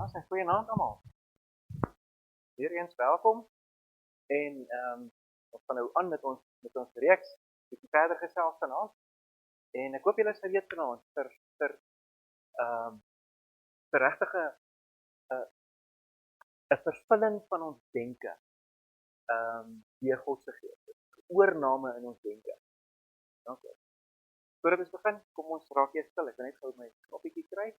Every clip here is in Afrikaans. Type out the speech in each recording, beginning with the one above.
Ons sê goeienaand almal. Weer eens welkom. En ons gaan nou aan met ons reeks, bietjie verder gesels vanaand. En ek hoop julle is gereed vanaand vir regtige 'n vervulling van ons denke. Deur God se Gees. Oorname in ons denke. Dankie. Voordat ons begin, kom ons raak eers stil. Ek kan net gou my knoppietjie kry.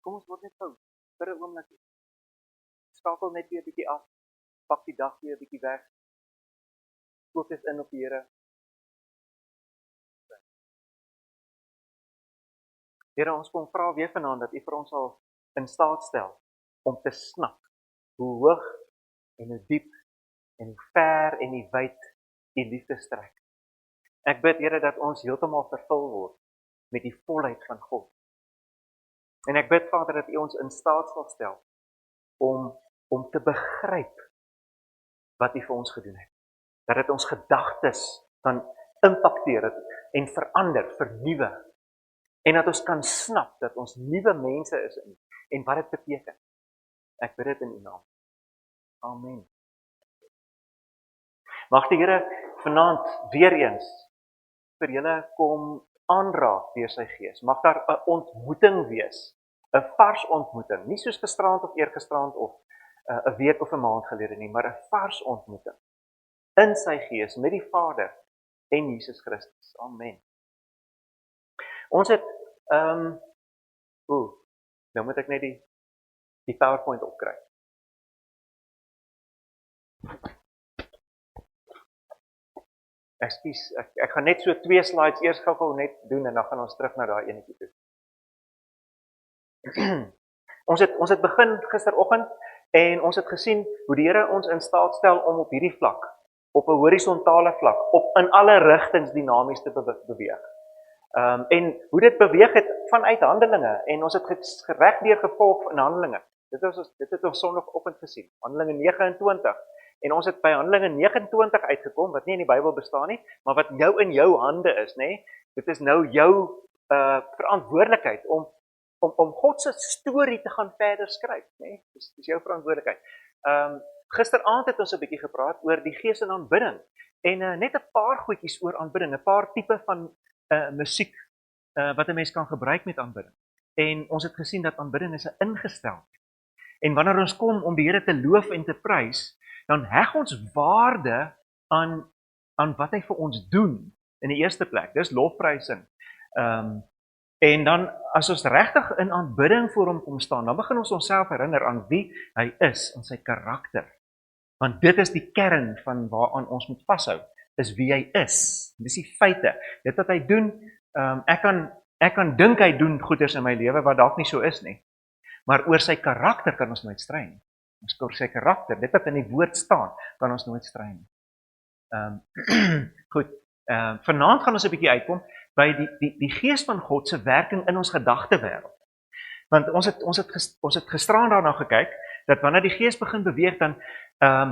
Kom ons word net gou vir 'n oomblik. Skakel net weer 'n bietjie af. Pak die dag weer 'n bietjie weg. Fokus in op die Here. Here, ons kom vra weer vanaand dat U vir ons sal in staat stel om te snap hoe hoog en hoe diep en hoe ver en hoe wyd U liefde strek. Ek bid, Here, dat ons heeltemal vervul word met die volheid van God. En ek bid, Vader, dat U ons in staat sal stel om te begryp wat U vir ons gedoen het. Dat dit ons gedagtes kan impakteer en verander, vernuwe. En dat ons kan snap dat ons nuwe mense is en wat dit beteken. Ek bid dit in U naam. Amen. Mag die Here vanaand weer eens vir julle kom aanraak deur sy Gees. Mag daar 'n ontmoeting wees, 'n vars ontmoeting, nie soos gisteraand of eergisteraand of 'n week of 'n maand gelede nie, maar 'n vars ontmoeting in sy Gees met die Vader en Jesus Christus. Amen. Ons het nou moet ek net die PowerPoint opkry. Ekskuus, ek gaan net so 2 slides eers gou net doen en dan gaan ons terug na daai enetjie toe. Ons het begin gisteroggend en ons het gesien hoe die Here ons in staat stel om op hierdie vlak, op 'n horisontale vlak, in alle rigtings dinamies te beweeg. En hoe dit beweeg het vanuit Handelinge en ons het reg deur gevolg in Handelinge. Dit het ons Sondagoggend gesien, Handelinge 29. En ons het by Handelinge 29 uitgekom, wat nie in die Bybel bestaan nie, maar wat nou in jou hande is, nê? Dit is nou jou verantwoordelikheid om God se storie te gaan verder skryf, nê? Dis jou verantwoordelikheid. Gisteraand het ons 'n bietjie gepraat oor die Gees in aanbidding en net 'n paar goedjies oor aanbidding, 'n paar tipe van musiek wat 'n mens kan gebruik met aanbidding. En ons het gesien dat aanbidding is 'n ingesteldheid. En wanneer ons kom om die Here te loof en te prys, dan heg ons waarde aan wat hy vir ons doen in die eerste plek. Dis lofprysing. En dan as ons regtig in aanbidding voor hom kom staan, dan begin ons onsself herinner aan wie hy is, aan sy karakter. Want dit is die kern van waaraan ons moet vashou, is wie hy is. Dis die feite. Dit wat hy doen, ek kan dink hy doen goeders in my lewe wat dalk nie so is nie. Maar oor sy karakter kan ons nooit stry nie. Oor sy karakter, dit wat in die woord staan, kan ons nooit stry nie. Goed, vanaand gaan ons 'n bietjie uitkom by die Gees van God se werking in ons gedagtewêreld. Want ons het gisteraan daarna gekyk, dat wanneer die Gees begin beweeg, dan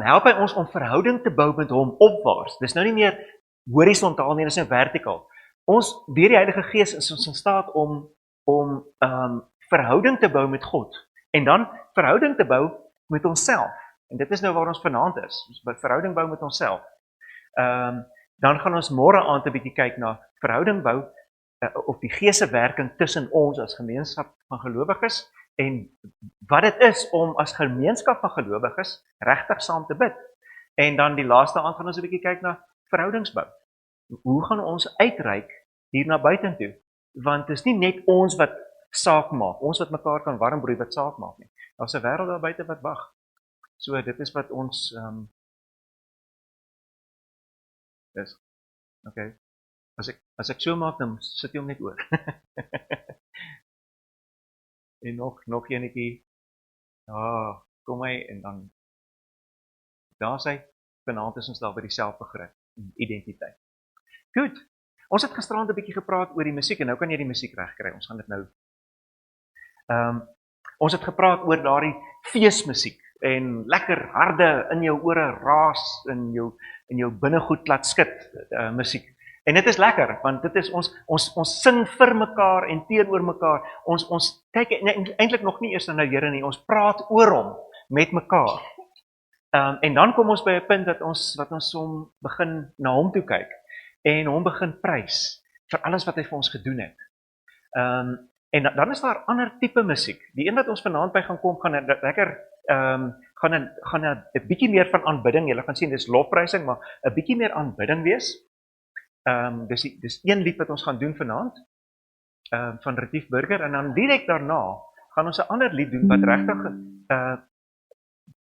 help hy ons om verhouding te bou met hom opwaarts. Dis nou nie meer horisontaal nie, dis nou vertikaal. Deur die Heilige Gees is ons in staat om verhouding te bou met God. En dan verhouding te bou met onsself. En dit is nou waar ons vanaand is. Ons verhouding bou met onsself. Dan gaan ons môre aand 'n bietjie kyk na verhouding bou of die Gees se werking tussen ons as gemeenskap van gelowiges en wat dit is om as gemeenskap van gelowiges regtig saam te bid. En dan die laaste aand gaan ons 'n bietjie kyk na verhoudingsbou. Hoe gaan ons uitreik hier na buitentoe? Want dit is nie net ons wat saak maak, ons wat mekaar kan warm broei wat saak maak nie. Daar's 'n wêreld daar buite wat wag. So dit is wat ons is. Okay. As ek so maak, dan sit jy hom net oor. En nog enetjie. Ja, kom hy en dan daar sê vanaand is ons daar by dieselfde begrip, identiteit. Goed. Ons het gisterand 'n bietjie gepraat oor die musiek en nou kan jy die musiek regkry. Ons gaan dit nou. Ons het gepraat oor daardie feesmusiek. en lekker harde in jou ore raas, in jou binnegoed laat skud, musiek. En dit is lekker, want dit is ons sing vir mekaar en teenoor mekaar. Ons kyk eintlik nog nie eers na die Here nie, ons praat oor hom met mekaar. En dan kom ons by 'n punt dat ons hom begin na hom toe kyk en hom begin prys vir alles wat hy vir ons gedoen het. En dan is daar ander tipe musiek. Die een wat ons vanaand by gaan kom, gaan lekker gaan 'n bietjie meer van aanbidding. Julle gaan sien dis lofprysing, maar 'n bietjie meer aanbidding wees. Dis een lied wat ons gaan doen vanaand van Retief Burger, en dan direk daarna gaan ons 'n ander lied doen wat regtig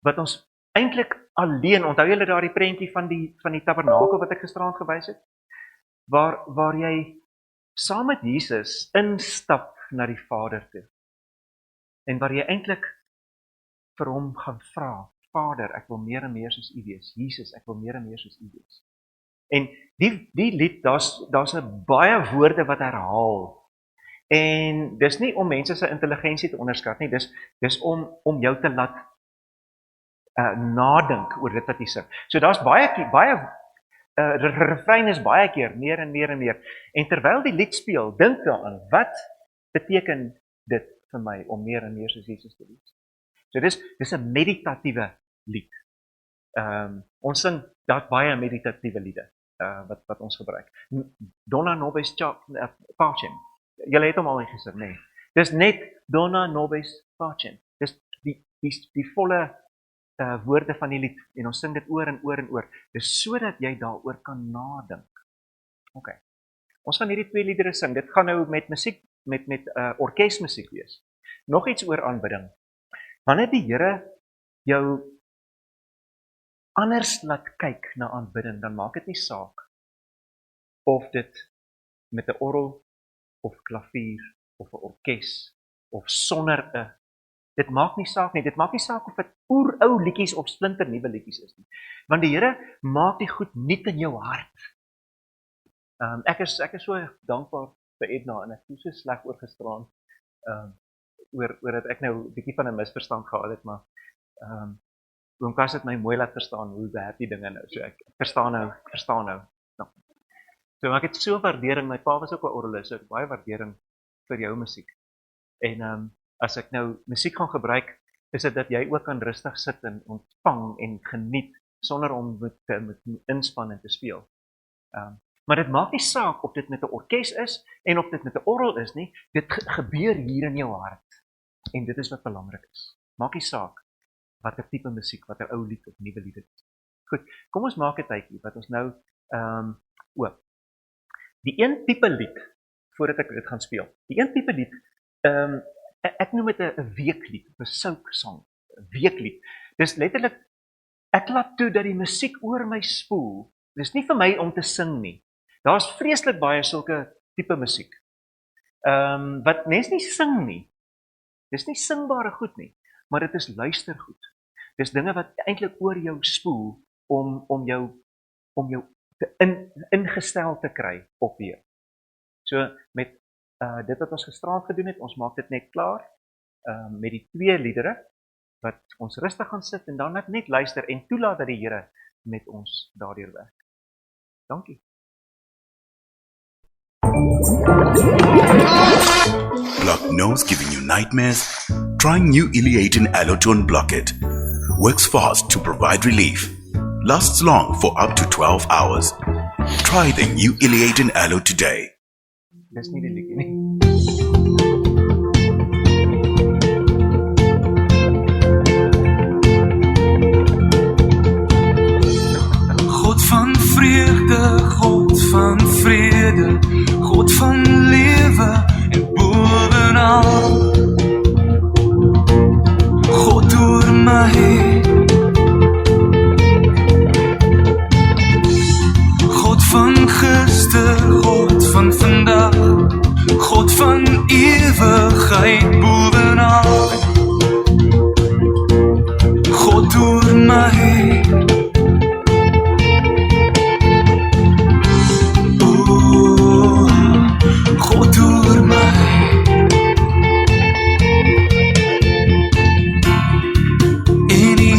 wat ons eintlik alleen, onthou julle daardie prentjie van die tabernakel wat ek gisteraand gewys het, waar jy saam met Jesus instap na die Vader toe, en waar jy eintlik vir hom gaan vra, Vader, ek wil meer en meer soos U wees, Jesus, ek wil meer en meer soos U wees. En die lied, daar's 'n baie woorde wat herhaal, en dis nie om mense se intelligensie te onderskat nie, dis om jou te laat nadink oor dit wat jy sing. So daar's baie refrein is baie keer, meer en meer en meer. En terwyl die lied speel, dink daaraan, wat beteken dit vir my om meer en meer soos Jesus te wees? So dis 'n meditatiewe lied. Ons sing daar baie meditatiewe liede wat ons gebruik. Dona nobis pacem. Julle het hom al gesing, nee. Dis net Dona nobis pacem. Dis die volle woorde van die lied, en ons sing dit oor en oor en oor. Dis sodat jy daaroor kan nadink. OK. Ons gaan hierdie 2 liedere sing. Dit gaan nou met musiek, met orkesmusiek wees. Nog iets oor aanbidding. Wanneer die Here jou anders laat kyk na aanbidding, dan maak dit nie saak of dit met 'n orgel of klavier of 'n orkes of sonder dit maak nie saak nie. Dit maak nie saak of dit oerou liedjies of splinter nuwe liedjies is nie. Want die Here maak die goed nuut in jou hart. Ek is so dankbaar vir Edna, en ek voel so sleg oor gisteraand oor dat ek nou 'n bietjie van 'n misverstand gehad het, maar oom Kas het my mooi laat verstaan hoe werk die dinge nou. So ek verstaan nou. So ek het so waardering, my pa was ook 'n orgelis, so ek het baie waardering vir jou musiek. En as ek nou musiek gaan gebruik, is dit dat jy ook kan rustig sit en ontvang en geniet, sonder om met inspann en te speel. Maar dit maak nie saak of dit met 'n orkes is, en of dit met 'n orgel is nie, dit gebeur hier in jou hart. En dit is wat belangrik is. Maak nie saak watter tipe musiek, watter ou lied of nuwe lied is. Goed, kom ons maak 'n tydjie, wat ons nou oop. Die een tipe lied, voordat ek dit gaan speel, die een tipe lied, ek noem dit 'n weeklied, 'n souksang, 'n weeklied. Dis letterlik, ek laat toe dat die musiek oor my spoel. Dis nie vir my om te sing nie. Daar's vreeslik baie sulke tipe musiek. Wat mens nie sing nie. Dis nie singbare goed nie, maar dit is luistergoed. Dis dinge wat eintlik oor jou spoel om jou ingestel te kry op weer. So met dit wat ons gisteraand gedoen het, ons maak dit net klaar met die 2 liedere wat ons rustig gaan sit en dan net luister en toelaat dat die Here met ons daardeur werk. Dankie. Blocked nose giving you nightmares? Try new Ileatin Aloe to unblock it. Works fast to provide relief. Lasts long for up to 12 hours. Try the new Ileatin Aloe today. Dis nie die liedjie nie. God van vreugde, God van vrede, God van lewe en bovenal. God oor my, God van gister, God van vandag, God van ewigheid bovenal. God oor my, God oor my. En die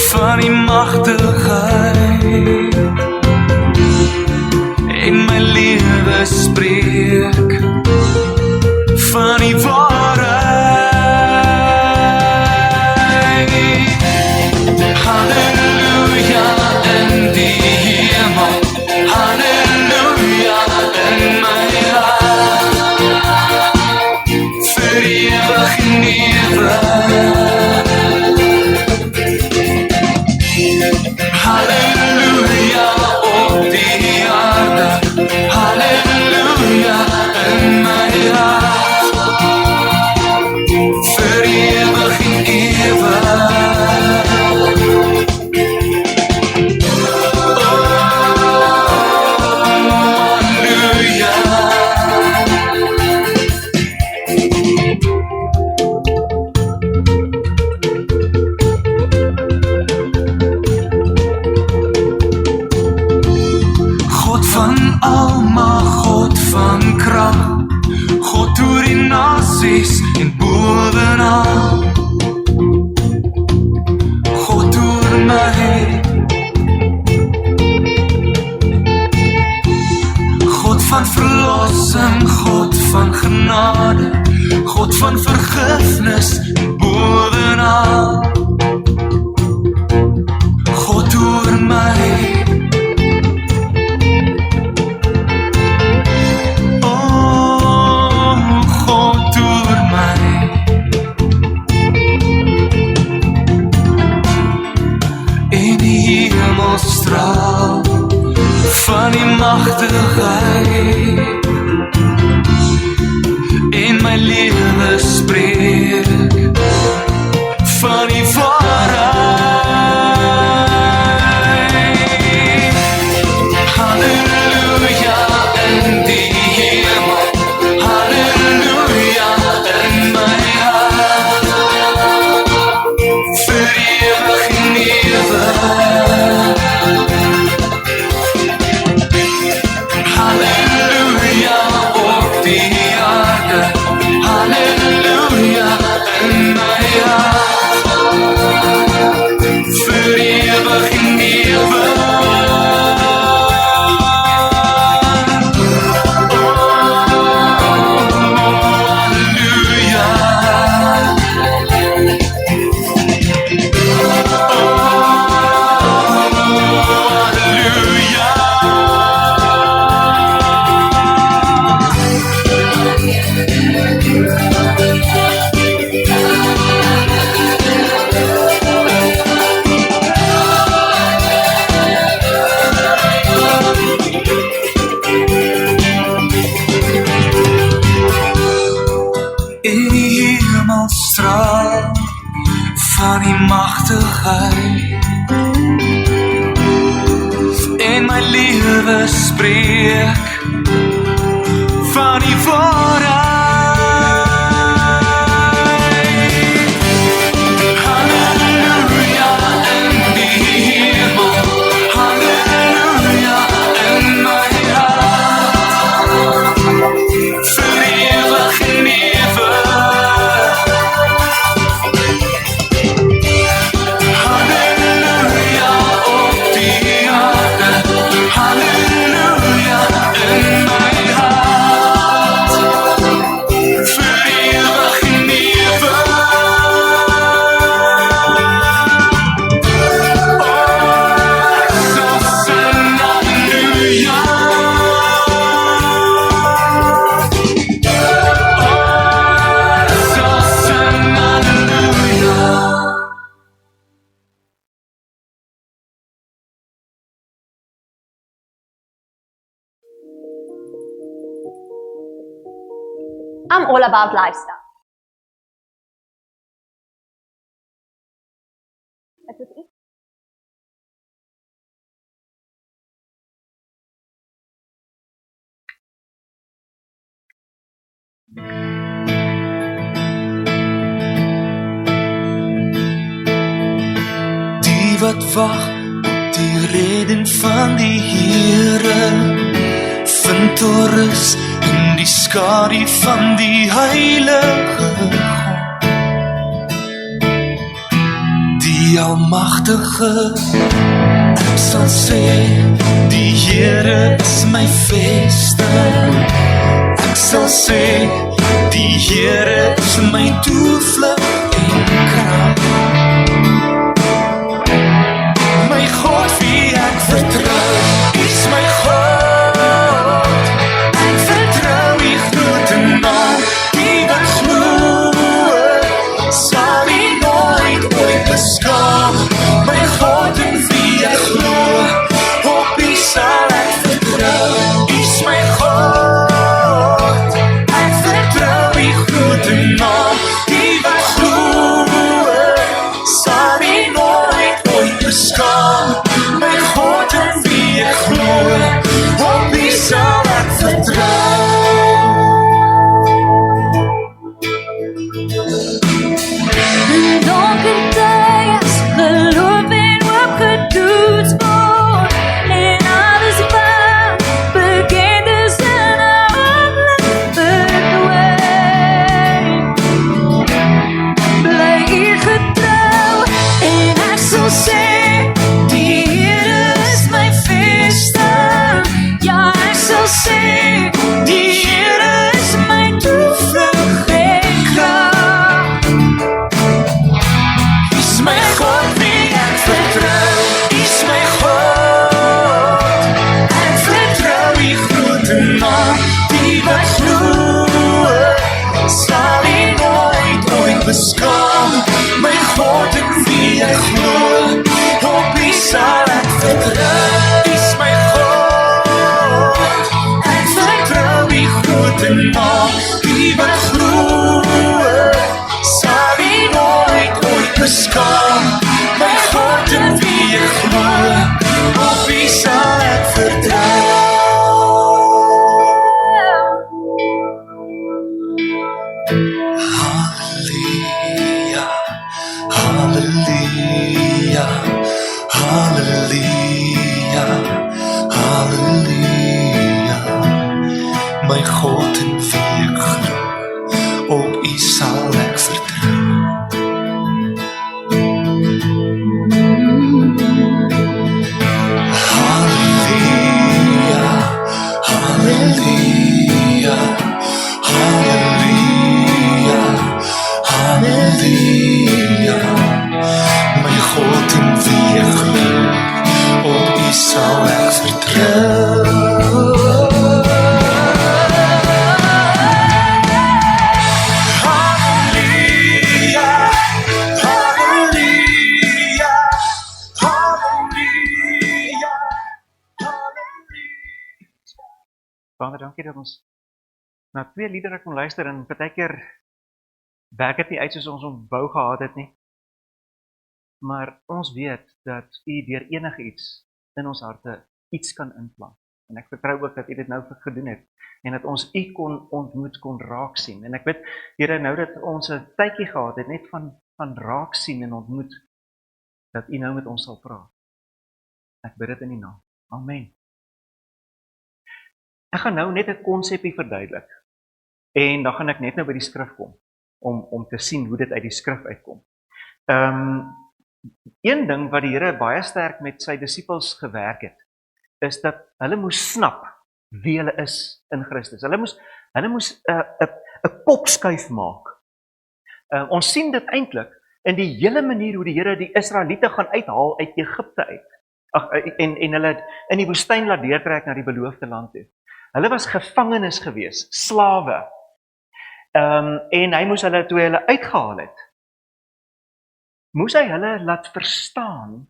van die magtigheid en my lewe spreek van die waarheid. Halleluja in die hemel, halleluja in my hart, vir ewig en ewig. Halleluja op die aarde, halleluja in my hart, vir ewig en ewig. God oor die nasies en bovenal, God oor my, God van verlossing, God van genade, God van vergifnis en bovenal, God oor my. Straal van die magtigheid en my lewe spreek van die waarheid. Halleluja in die hemel, halleluja in my hart, vir ewig en ewig. Halleluja op die aarde, halleluja in my hart, vir ewig en ewig. Van die magtigheid en my lewe spreek van die waarheid. Halleluja in die hemel, halleluja in my hart, vir ewig en ewig. I'm all about lifestyle. Ek het iets. Die wat wag op die redding van die Here, vind rus in die skadu van die Heilige God. Die die Almagtige, ek sal sê, die Here is my vesting. Ek sal sê, die Here is my toevlug en krag. My God wie ek vertrou, is my God. Ek vertrou die grote naam, die wat glo, sal nie nooit ooit beskaam. My God in wie ek glo, op wie sal ek vertrou, is my God. Ek vertrou die grote naam, die wat glo, sal nie nooit ooit beskaam. My God in wie ek glo, op wie sal ek vertrou. Donker tye as geloof en hoop gedoet word, en alles wat bekend is in 'n oomblik verdwyn. Bly U getrou en ek sal sê, die Here is my vesting. Ja, ek sal sê, die Here is my toevlug en krag. Is my God wie ek vertrou, is my God. Ek vertrou die grote naam, die wat glo, sal nie nooit ooit beskaam. My God in wie ek glo, op wie sal ek vertrou, is my God. Ek vertrou die grote naam, die wat glo, sal nie nooit ooit beskaam. My God in wie ek glo, op wie sal ek vertrou. Halleluja, halleluja, halleluja, halleluja. My God in wie ek glo, op U sal ek vertrou. Halleluja, halleluja, halleluja, halleluja. My God in wie ek glo, op U sal ek vertrou. Halleluja, halleluja, halleluja, halleluja. Vader, dankie dat ons na 2 liedere kon luister en partykeer werk dit nie uit soos ons wou gehad het nie. Maar ons weet dat U deur enige iets in ons harte iets kan inplant. En ek vertrou ook dat U dit nou gedoen het en dat ons U kon ontmoet, kon raak sien. En ek weet, Here, nou dat ons 'n tydjie gehad het net van raak sien en ontmoet, dat U nou met ons sal praat. Ek bid dit in U naam. Amen. Ek gaan nou net 'n konsepie verduidelik. En dan gaan ek net nou by die skrif kom om te sien hoe dit uit die skrif uitkom. Een ding wat die Here baie sterk met sy disippels gewerk het, is dat hulle moes snap wie hulle is in Christus. Hulle moes 'n kopskuif maak. Ons sien dit eintlik in die hele manier hoe die Here die Israeliete gaan uithaal uit Egipte uit. En hulle in die woestyn laat deurtrek na die beloofde land toe. Hulle was gevangenes gewees, slawe. En hy moes hulle, toe hulle uitgehaal het, moes hy hulle laat verstaan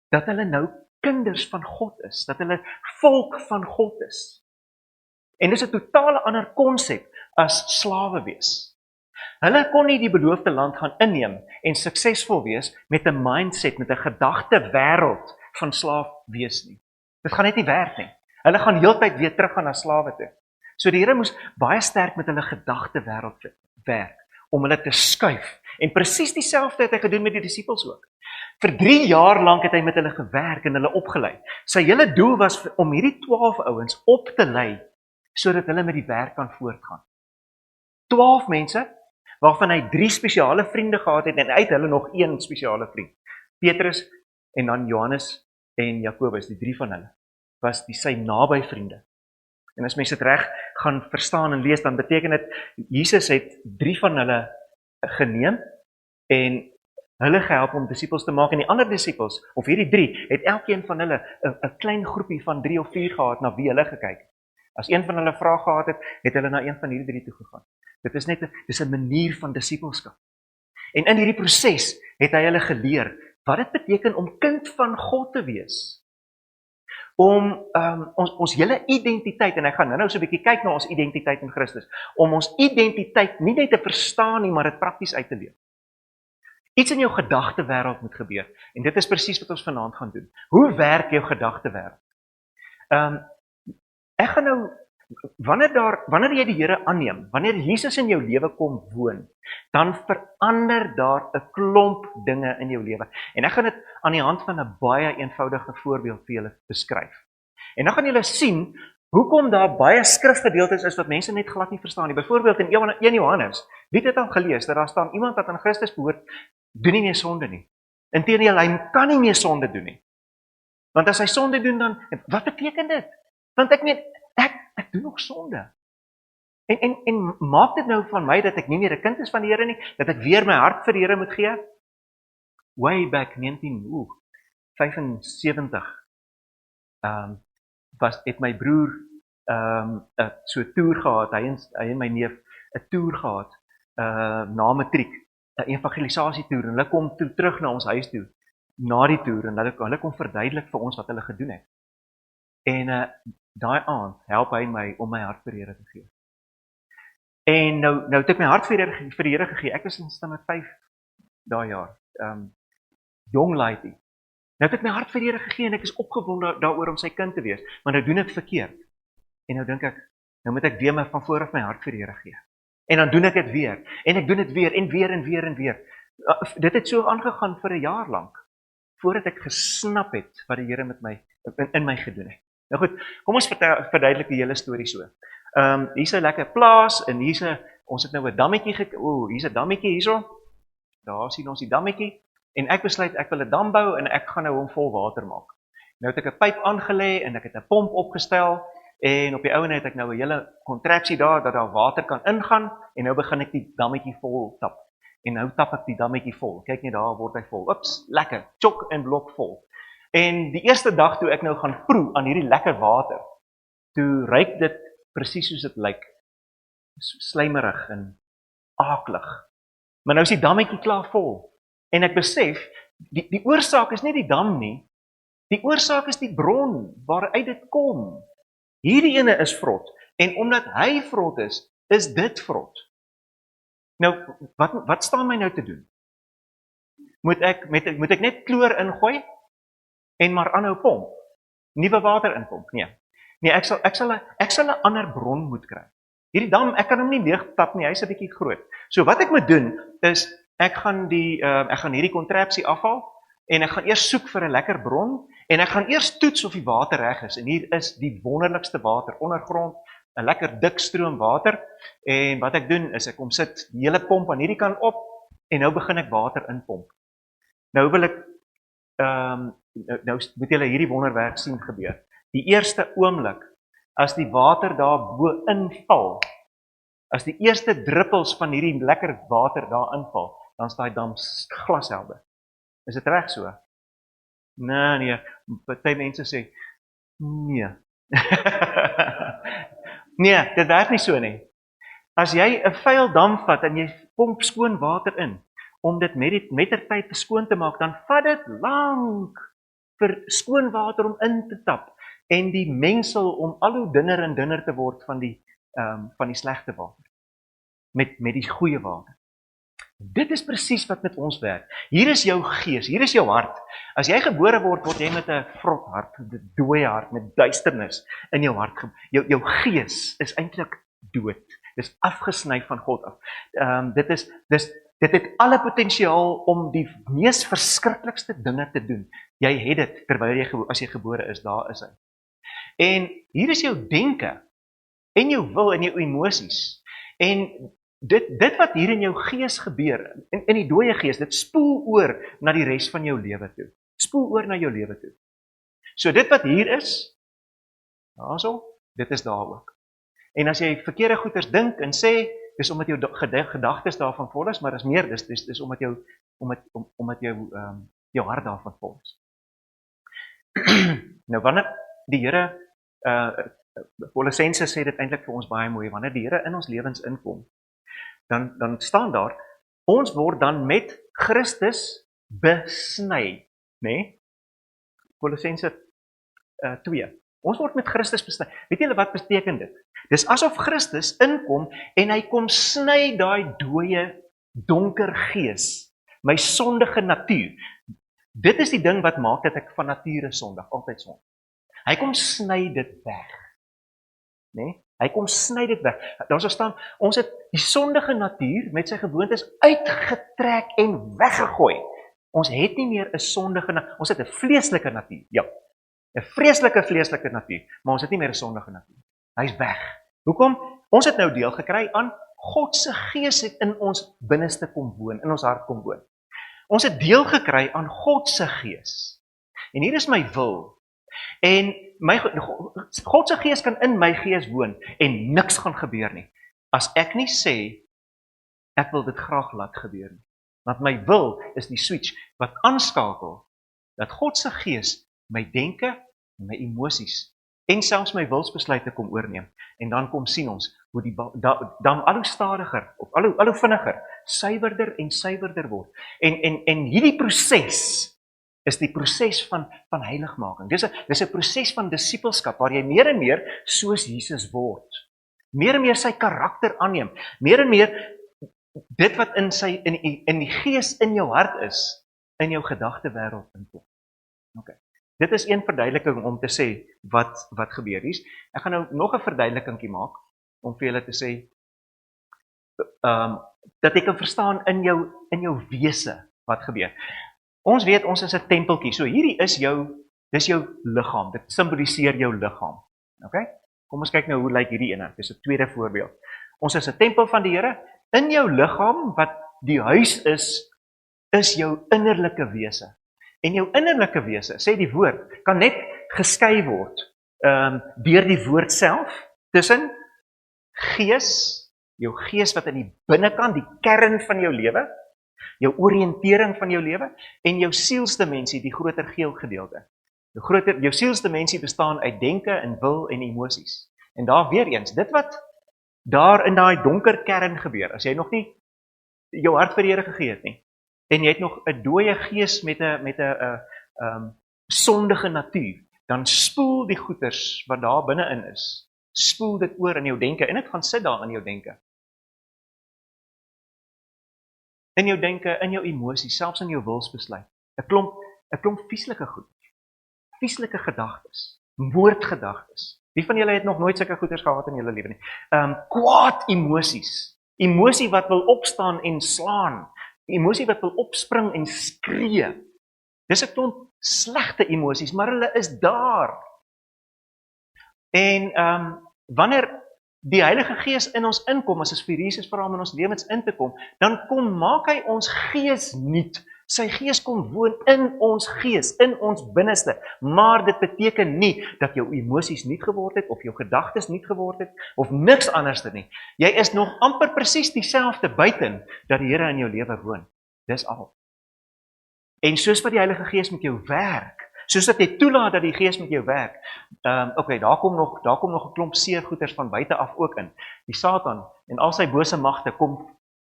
dat hulle nou kinders van God is, dat hulle volk van God is. En dis 'n totale ander konsep as slawe wees. Hulle kon nie die beloofde land gaan inneem en suksesvol wees met 'n mindset, met 'n gedagte wêreld van slaaf wees nie. Dit gaan net nie werk nie. Hulle gaan heeltyd weer teruggaan na slawe toe. So die Here moes baie sterk met hulle gedagte wêreld werk om hulle te skuif. En presies dieselfde het hy gedoen met die disippels ook. Vir 3 jaar lank het hy met hulle gewerk en hulle opgelei. Sy hele doel was om hierdie 12 ouens op te lei sodat hulle met die werk kan voortgaan. 12 mense waarvan hy 3 spesiale vriende gehad het en uit hulle nog 1 spesiale vriend. Petrus en dan Johannes en Jakobus, die 3 van hulle, was sy naby vriende. En as mens dit reg gaan verstaan en lees, dan beteken dit, Jesus het 3 van hulle geneem en hulle gehelp om disippels te maak, en die ander disippels, of hierdie 3, het elkeen van hulle 'n klein groepie van 3 of 4 gehad, na wie hulle gekyk. As een van hulle vrae gehad het, het hulle na een van hierdie 3 toe gegaan. Dit is net dis 'n manier van disippelskap. En in hierdie proses het hy hulle geleer wat dit beteken om kind van God te wees. Om ons hele identiteit, en ek gaan nou so 'n bietjie kyk na ons identiteit in Christus, om ons identiteit nie net te verstaan nie, maar dit prakties uit te leef. Iets in jou gedagtewêreld moet gebeur, en dit is presies wat ons vanaand gaan doen. Hoe werk jou gedagtewêreld? Ek gaan nou, wanneer jy die Here aanneem, wanneer Jesus in jou lewe kom woon, dan verander daar 'n klomp dinge in jou lewe. En ek gaan dit aan die hand van 'n baie eenvoudige voorbeeld vir julle beskryf. En dan gaan julle sien hoekom daar baie skrifgedeeltes is wat mense net glad nie verstaan nie. Byvoorbeeld in 1 Johannes, wie het dit al gelees, dat daar staan iemand wat aan Christus behoort, doen nie meer sonde nie. Inteendeel, hy kan nie meer sonde doen nie. Want as hy sonde doen, dan, wat beteken dit? Want ek meen, ek doen nog sonde. En maak dit nou van my dat ek nie meer 'n kind is van die Here nie, dat ek weer my hart vir die Here moet gee? Way back 1975 het my broer so 'n toer gehad, hy en my neef 'n toer gehad na matriek, 'n evangelisasietoer, en hulle kom toe terug na ons huis toe na die toer, en hulle kom verduidelik vir ons wat hulle gedoen het. En daai aand help hy my om my hart vir die Here te gee. En nou het ek my hart vir die Here gegee. Ek was in standaard 5 daai jaar, jong laaitie. Nou het ek my hart vir die Here gegee, en ek is opgewonde daaroor om sy kind te wees, maar nou doen ek verkeerd. En nou dink ek, nou moet ek weer van voor af my hart vir die Here gee. En dan doen ek dit weer, en ek doen dit weer, en weer. Dit het so aangegaan vir 1 jaar lank, voordat ek gesnap het wat die Here met my, in my gedoen het. Nou goed, kom ons verduidelik die hele storie so. Hier's 'n lekker plaas, en ons het nou 'n dammetjie hier's 'n dammetjie hierso. Daar sien ons die dammetjie, en ek besluit ek wil 'n dam bou, en ek gaan nou hom vol water maak. Nou het ek 'n pyp aangelê, en ek het 'n pomp opgestel, en op die ouene het ek nou 'n hele kontrapsie daar, dat daar water kan ingaan, en nou begin ek die dammetjie vol tap. En nou tap ek die dammetjie vol. Kyk net, daar word hy vol. Oeps, lekker, tjok en blok vol. En die eerste dag toe ek nou gaan proe aan hierdie lekker water, toe ruik dit presies soos dit lyk. Slijmerig en aaklig. Maar nou is die dammetjie klaar vol. En ek besef, die oorsaak is nie die dam nie. Die oorsaak is die bron waaruit dit kom. Hierdie ene is vrot. En omdat hy vrot is dit vrot. Nou, wat staan my nou te doen? Moet ek net kloor ingooi en maar aanhou pomp? Nuwe water inpomp? Nee, ek sal 'n ander bron moet kry. Hierdie dam, ek kan hom nie leeg tap nie, hy's 'n bietjie groot. So wat ek moet doen is ek gaan hierdie kontrapsie afhaal, en ek gaan eers soek vir 'n lekker bron, en ek gaan eers toets of die water reg is. En hier is die wonderlikste water ondergrond, 'n lekker dik stroom water. En wat ek doen is ek kom sit die hele pomp aan hierdie kant op, en nou begin ek water inpomp. Nou wil ek nou moet julle hierdie wonderwerk sien gebeur. Die eerste oomblik as die water daar bo inval, as die eerste druppels van hierdie lekker water daar inval, dan is daai dam glashelder. Is dit reg so? Nee, party mense sê, nee. Nee, dit werk nie so nie. As jy 'n vuil dam vat en jy pomp skoon water in, om dit mettertyd skoon te maak, dan vat dit lank vir skoon water om in te tap, en die mengsel om al hoe dunner en dunner te word van die slegte water, met die goeie water. Dit is presies wat met ons werk. Hier is jou gees, hier is jou hart. As jy gebore word jy met 'n vrot hart, 'n dooie hart, met duisternis in jou hart. Jou gees is eintlik dood. Dis afgesny van God af. Dit het alle potensiaal om die mees verskriklikste dinge te doen. Jy het dit terwyl as jy gebore is, daar is hy. En hier is jou denke, en jou wil, en jou emosies. En dit wat hier in jou gees gebeur, in die dooie gees, dit spoel oor na die res van jou lewe toe. Spoel oor na jou lewe toe. So dit wat hier is, daarso, dit is daar ook. En as jy verkeerde goeders dink en sê, dis omdat jou gedagtes daarvan vol is, maar dis meer, dis omdat jou hart daarvan vol is. Nou wanneer die Here, Kolossense sê dit eintlik vir ons baie mooi, wanneer die Here in ons lewens inkom, dan staan daar, ons word dan met Christus besny, né? Kolossense 2. Ons word met Christus besny. Weet julle wat beteken dit? Dis asof Christus inkom en hy kom sny daai dooie, donker gees, my sondige natuur. Dit is die ding wat maak dat ek van nature sondig, altyd sondig. Hy kom sny dit weg. Nee? Hy kom sny dit weg. Daar staan, ons het die sondige natuur met sy gewoontes uitgetrek en weggegooi. Ons het nie meer 'n sondige natuur, ons het 'n vleeslike natuur. Ja. 'n vleeslike natuur, maar ons het nie meer 'n sondige natuur. Hy's weg. Hoekom? Ons het nou deel gekry aan God se gees het in ons binneste kom woon, in ons hart kom woon. Ons het deel gekry aan God se gees. En hier is my wil. En God se gees kan in my gees woon en niks gaan gebeur nie. As ek nie sê, ek wil dit graag laat gebeur nie. Want my wil is die switch wat aanskakel, dat God se gees my denke, my emosies, en selfs my wilsbesluite kom oorneem. En dan kom sien ons, hoe die dam al hoe stadiger, of al hoe vinniger, suiwerder en suiwerder word. En hierdie proses, is die proses van heiligmaking. Dis 'n proses van disippelskap, waar jy meer en meer soos Jesus word. Meer en meer sy karakter aanneem. Meer en meer dit wat in die gees in jou hart is, in jou gedagtewêreld inkom. Okay. Dit is een verduideliking om te sê wat gebeur hier. Ek gaan nou nog 'n verduidelikingkie maak, om vir julle te sê, dat jy kan verstaan in jou wese wat gebeur. Ons weet, ons is 'n tempeltjie, so hierdie is dis jou liggaam, dit simboliseer jou liggaam. Okay? Kom ons kyk nou hoe lyk hierdie ene, dis 'n tweede voorbeeld. Ons is 'n tempel van die Here, in jou liggaam, wat die huis is jou innerlike wese. En jou innerlike wese, sê die woord, kan net geskei word, deur die woord self, tussen gees, jou gees wat in die binnekant, die kern van jou lewe, jou oriëntering van jou lewe, en jou sielsdimensie, die groter geel gedeelte. Jou sielsdimensie bestaan uit denke en wil en emosies. En daar weer eens, dit wat daar in daai donker kern gebeur, as jy nog nie jou hart vir die Here gegee het nie, en jy het nog 'n dooie gees met 'n sondige natuur, dan spoel die goeters wat daar binne-in is, spoel dit oor in jou denke, en dit gaan sit daar in jou denke. In jou denke, in jou emosies, selfs in jou wilsbesluit. 'n klomp vieslike goed. Vieslike gedagtes, moordgedagtes. Wie van julle het nog nooit sulke goeders gehad in julle lewe nie? Kwaad emosies. Emosie wat wil opstaan en slaan. Emosie wat wil opspring en skree. Dis 'n klomp slegte emosies, maar hulle is daar. En wanneer die Heilige Gees in ons inkom, as ons vir Jesus vra om in ons lewens in te kom, dan maak hy ons gees nuut. Sy gees kom woon in ons gees, in ons binneste. Maar dit beteken nie dat jou emosies nuut geword het, of jou gedagtes nuut geword het, of niks anders nie. Jy is nog amper presies dieselfde buiten, dat die Here in jou lewe woon. Dis al. En soos wat die Heilige Gees met jou werk, soos dat jy toelaat dat die Gees met jou werk, okay, daar kom nog 'n klomp seergoeders van buite af ook in. Die Satan en al sy bose magte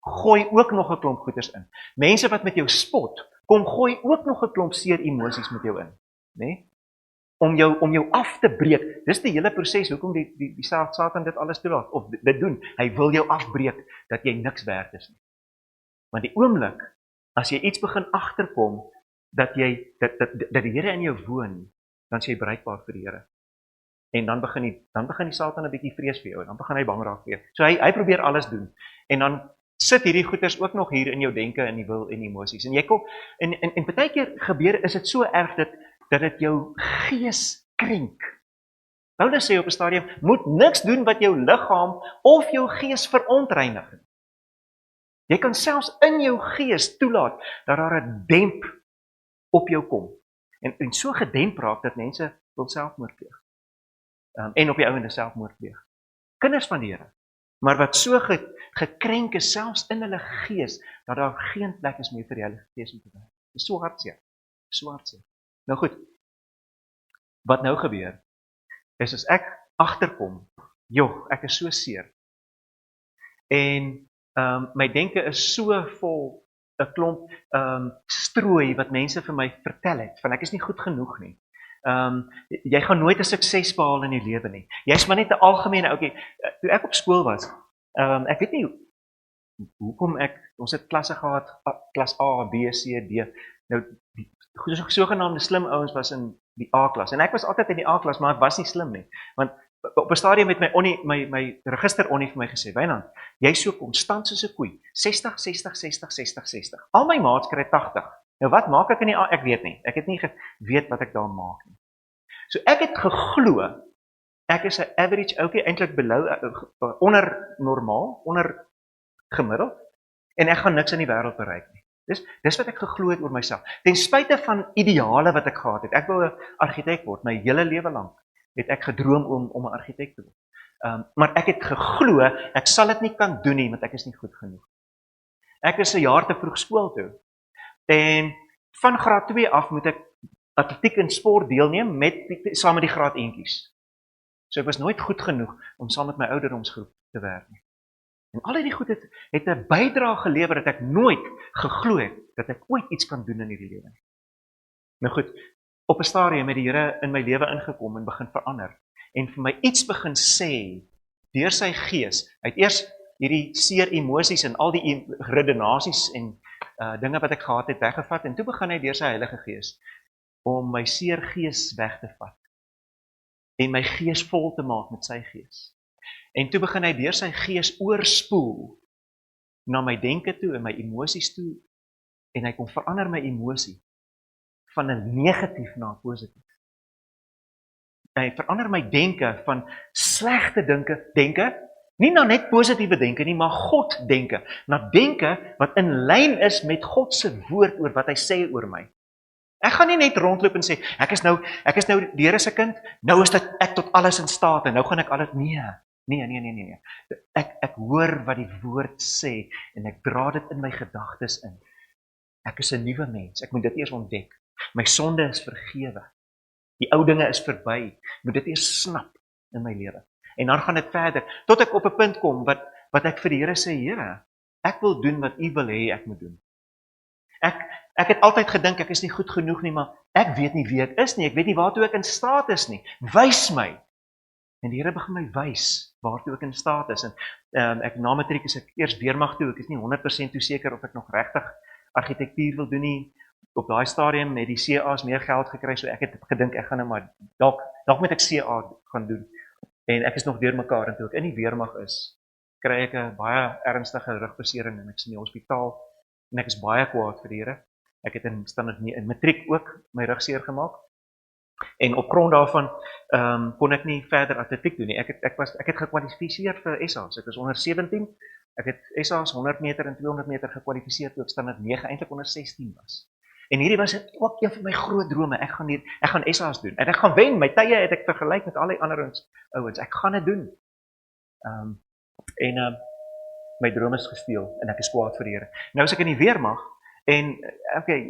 gooi ook nog 'n klomp goeders in. Mense wat met jou spot, gooi ook nog 'n klomp seer emosies met jou in, né? Om jou af te breek. Dis die hele proses hoekom die Satan dit alles toelaat of dit doen. Hy wil jou afbreek dat jy niks werd is nie. Want die oomblik as jy iets begin agterkom dat die Here in jou woon, dan is jy bereikbaar vir die Here. En dan begin die Satan 'n bietjie vrees vir jou en dan begin hy bang raak vir jou. So hy probeer alles doen. En dan sit hierdie goeters ook nog hier in jou denke, in die wil en emosies. En jy kom en baie keer gebeur is dit so erg dat dit jou gees krenk. Paulus sê op 'n stadium, moet niks doen wat jou liggaam of jou gees verontreinig. Jy kan selfs in jou gees toelaat dat daar 'n demp op jou kom. En so gedemp raak dat mense wil selfmoord pleeg. En op die ouende selfmoord pleeg. Kinders van die Here, maar wat so gekrenk is selfs in hulle gees, dat daar geen plek is meer vir die Heilige Gees om te werk. Dit is so hartseer. So hartseer. Nou goed, wat nou gebeur, is as ek agterkom, ek is so seer. En my denke is so vol 'n klomp strooi wat mense vir my vertel het, van ek is nie goed genoeg nie. Jy gaan nooit 'n sukses behaal in die lewe nie. Jy's maar net 'n algemene ouetjie. Toe ek op skool was, ek weet nie hoekom ons het klasse gehad, klas A, B, C, D. Nou, die sogenaamde slim ouens was in die A-klas. En ek was altyd in die A-klas, maar ek was nie slim nie. Want op 'n stadium het my register Onnie vir my gesê, Wynand, jy's so konstant soos 'n koei. 60, 60, 60, 60, 60. Al my maats kry 80. Nou wat maak ek in die A? Ek weet nie. Ek het nie geweet wat ek daar maak nie. So ek het geglo, ek is 'n average ouetjie, eintlik onder normaal, onder gemiddeld, en ek gaan niks in die wêreld bereik nie. Dis wat ek geglo het oor myself. Ten spyte van ideale wat ek gehad het. Ek wou 'n argitek word, my hele lewe lank het ek gedroom om 'n argitek te word. Maar ek het geglo, ek sal dit nie kan doen nie, want ek is nie goed genoeg. Ek is 'n jaar te vroeg skool toe. En van graad 2 af moet ek atletiek en sport deelneem saam met die graad eentjies. So ek was nooit goed genoeg om saam met my ouderdomsgroep te werk nie. En al die goed het 'n bydrae gelewer dat ek nooit geglo het dat ek ooit iets kan doen in hierdie lewe nie. Nou goed, op 'n stadium het die Here in my lewe ingekom en begin verander. En vir my iets begin sê, deur sy gees, hy het eers hierdie seer emosies en al die redenasies en dinge wat ek gehad het weggevat, en toe begin hy deur sy Heilige Gees om my seer gees weg te vat en my gees vol te maak met sy gees. En toe begin hy deur sy gees oorspoel na my denke toe en my emosies toe, en hy kom verander my emosie van 'n negatief na 'n positief. Hy verander my denke van slegte denke, nie na net positiewe denke nie, maar God denke, na denke wat in lyn is met God se woord oor wat hy sê oor my. Ek gaan nie net rondloop en sê, ek is nou die Here se kind, nou is dit ek tot alles in staat en nou gaan ek alles Nee. Ek hoor wat die woord sê en ek dra dit in my gedagtes in. Ek is 'n nuwe mens, ek moet dit eers ontdek. My sonde is vergewe. Die ou dinge is verby. Ek moet dit eers snap in my lewe. En dan gaan dit verder, tot ek op 'n punt kom wat ek vir die Here sê, Here, ek wil doen wat U wil hê ek moet doen. Ek het altyd gedink ek is nie goed genoeg nie, maar ek weet nie wie ek is nie, ek weet nie waartoe ek in staat is nie. Wys my. En die Here begin my wys waartoe ek in staat is. En ek na matriek is ek eers weermag toe, ek is nie 100% toe seker of ek nog regtig argitektuur wil doen nie. Op daai stadium het die CA's meer geld gekry, so ek het gedink ek gaan nou maar dalk moet ek CA gaan doen. En ek is nog deur mekaar, en toe ek in die weermag is, kry ek 'n baie ernstige rugbesering en ek is in die hospitaal en ek is baie kwaad vir die Here. Ek het in matriek ook my rug seer gemaak. En op grond daarvan kon ek nie verder atletiek doen nie. Ek het gekwalifiseer vir SA's. Ek was onder 17. Ek het SA's 100 meter en 200 meter gekwalifiseer toe ek standaard 9 eintlik onder 16 was. En hierdie was ook een van my groot drome. Ek gaan SA's doen. En ek gaan wen. My tye het ek vergelyk met al die ander ouens. Ek gaan dit doen. My droom is gesteel en ek is kwaad vir die Here. Nou is ek in die weermag. En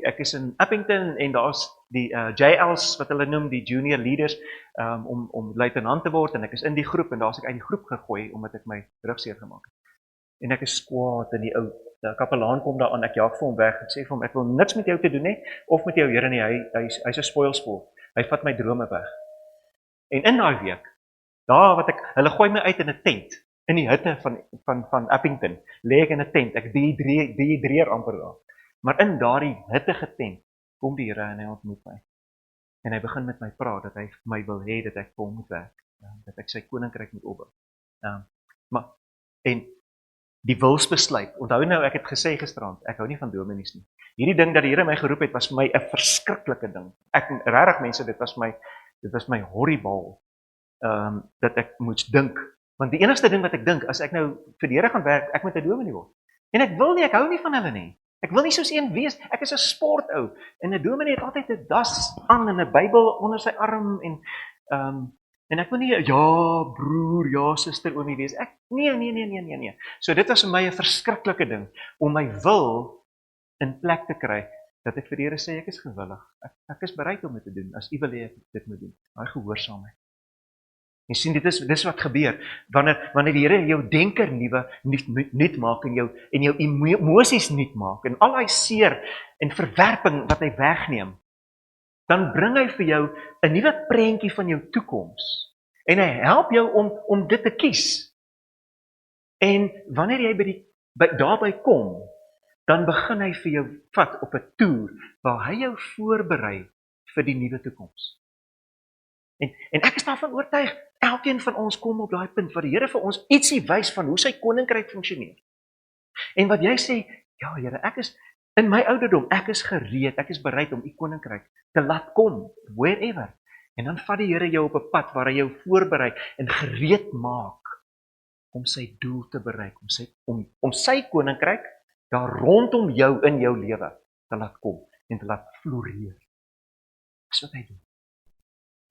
ek is in Uppington en daar's die JL's wat hulle noem, die junior leaders, om luitenant te word, en ek is in die groep, en daar's ek uit die groep gegooi, omdat ek my rug seer gemaak het. En ek is kwaad, en die kapelaan kom daar aan, ek jaag vir hom weg, ek sê vir hom, ek wil niks met jou te doen nie, of met jou Here nie, hy's 'n spoilsport, hy vat my drome weg. En in daai week, hulle gooi my uit in 'n tent, in die hitte van Uppington, lê ek in 'n tent, ek dehydreer amper daar. Maar in daardie hittige tent kom die Here en hy ontmoet my. En hy begin met my praat, dat hy my wil hê dat ek vir hom moet werk, dat ek sy koninkryk moet opbou. En die wilsbesluit, onthou nou, ek het gesê gisterand, ek hou nie van dominees nie. Hierdie ding dat die Here my geroep het, was vir my 'n verskriklike ding. Regtig mense, dit was my horribaal, dat ek moes dink. Want die enigste ding wat ek dink, as ek nou vir die Here gaan werk, ek moet 'n dominee word. En ek wil nie, ek hou nie van hulle nie. Ek wil nie soos een wees, ek is 'n sportou. En 'n dominee het altyd 'n das aan en 'n Bybel onder sy arm en ek wil nie, ja broer, ja suster oomie wees. Nee. So dit was vir my 'n verskriklike ding, om my wil in plek te kry, dat ek vir die Here sê, ek is gewillig. Ek is bereid om dit te doen, as U wil hê ek dit moet doen. Daai gehoorsaamheid. Jy sien, dis wat gebeur, wanneer die Here jou denker nuut maak, en jou emosies nuut maak, en al daai seer en verwerping wat hy wegneem, dan bring hy vir jou 'n nuwe prentjie van jou toekoms, en hy help jou om dit te kies. En wanneer jy daarby kom, dan begin hy vir jou vat op 'n toer, waar hy jou voorberei vir die nuwe toekoms. En ek is daarvan oortuig, elkeen van ons kom op daai punt, waar die Here vir ons ietsie wys van hoe sy koninkryk funksioneer. En wat jy sê, ja Here, ek is in my ouderdom, ek is gereed, ek is bereid om U koninkryk te laat kom, wherever. En dan vat die Here jou op 'n pad, waar hy jou voorberei en gereed maak, om sy doel te bereik, om sy koninkryk, daar rondom jou in jou lewe, te laat kom, en te laat floreer. Dis wat hy doen.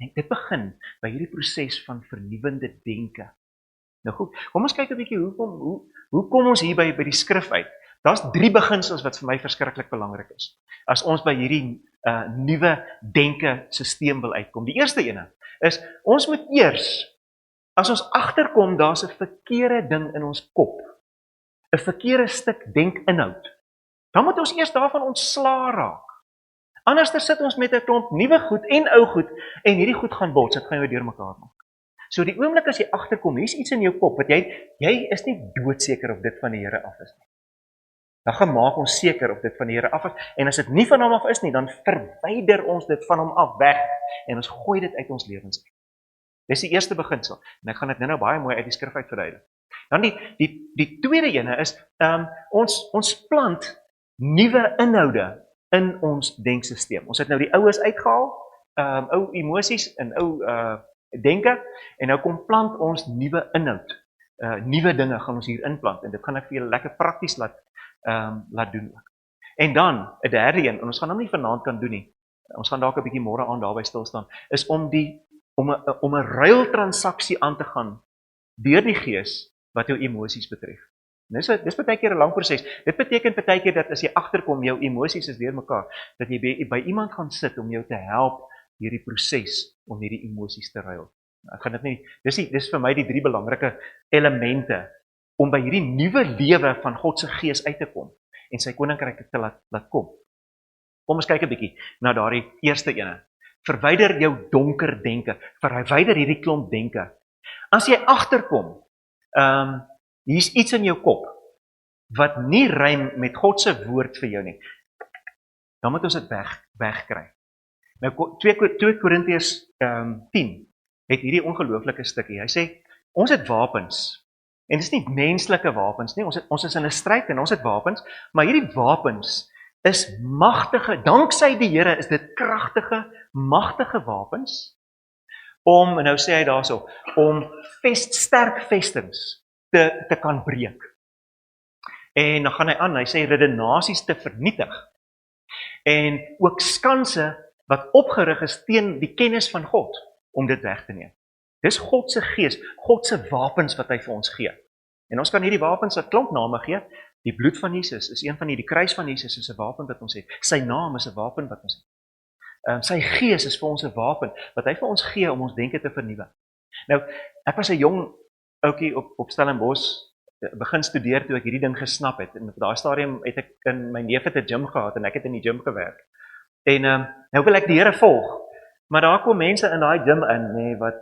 En dit begin by hierdie proses van vernuwende denke. Nou goed, kom ons kyk 'n bietjie, hoe kom ons hier by die skrif uit? Daar's 3 beginsels wat vir my verskriklik belangrik is, as ons by hierdie nuwe denke stelsel wil uitkom. Die eerste ene is, ons moet eers, as ons agterkom, daar's 'n verkeerde ding in ons kop, 'n verkeerde stuk denkinhoud, dan moet ons eers daarvan ontslaa raak. Anders sit ons met 'n klomp nuwe goed en ou goed, en hierdie goed gaan bots, dit gaan jou deurmekaar maak. So die oomblik as jy agterkom, hier's iets in jou kop, wat jy is nie doodseker of dit van die Here af is nie. Dan gaan maak ons seker of dit van die Here af is, en as dit nie van hom af is nie, dan verwyder ons dit van hom af weg, en ons gooi dit uit ons lewens. Dis die eerste beginsel, en ek gaan dit nou baie mooi uit die skrif uit verduidelik. Dan die tweede ene is, ons plant nuwe inhoude in ons denksysteem. Ons het nou die oues uitgehaal, ou emosies en ou denke, en nou kom plant ons nuwe inhoud. Nuwe dinge gaan ons hier inplant, en dit gaan ek vir julle lekker prakties laat doen ook. En dan, 'n derde een, en ons gaan hom nie vanaand kan doen nie, ons gaan dalk 'n bietjie môre aan daarby stil staan, is om 'n ruiltransaksie aan te gaan deur die Gees wat jou emosies betref. Dis baie keer 'n lang proses. Dit beteken baie keer dat as jy agterkom, jou emosies is deurmekaar, dat jy by iemand gaan sit om jou te help hierdie proses om hierdie emosies te ruil. Ek gaan dit nie, dis vir my die 3 belangrike elemente om by hierdie nuwe lewe van God se Gees uit te kom en sy koninkryk te laat kom. Kom ons kyk 'n bietjie na daardie eerste ene. Verwyder jou donker denke, verwyder hierdie klomp denke. As jy agterkom, hier's iets in jou kop wat nie rym met God se woord vir jou nie, dan moet ons dit wegkry. Nou 2 Korintiërs 10 het hierdie ongelooflike stukkie. Hy sê, ons het wapens, en dit is nie menslike wapens nie, ons is in 'n stryd en ons het wapens, maar hierdie wapens is magtige, danksy die Here is dit kragtige, magtige wapens, om, en nou sê hy daarso, om sterk vestings te kan breek. En dan gaan hy aan, hy sê redenasies te vernietig, en ook skanse wat opgerig is teen die kennis van God, om dit weg te neem. Dis God se Gees, God se wapens wat hy vir ons gee. En ons kan hierdie wapens 'n klomp name gee. Die bloed van Jesus is een van die kruis van Jesus is 'n wapen wat ons het. Sy naam is 'n wapen wat ons het. Sy Gees is vir ons 'n wapen wat hy vir ons gee om ons denke te vernuwe. Nou, ek was 'n jong ouetjie op Stellenbosch, begin studeer toe ek hierdie ding gesnap het. En op daai stadium het ek my neef het 'n gym gehad en ek het in die gym gewerk. En nou wil ek die Here volg. Maar daar kom mense in daai gym in, wat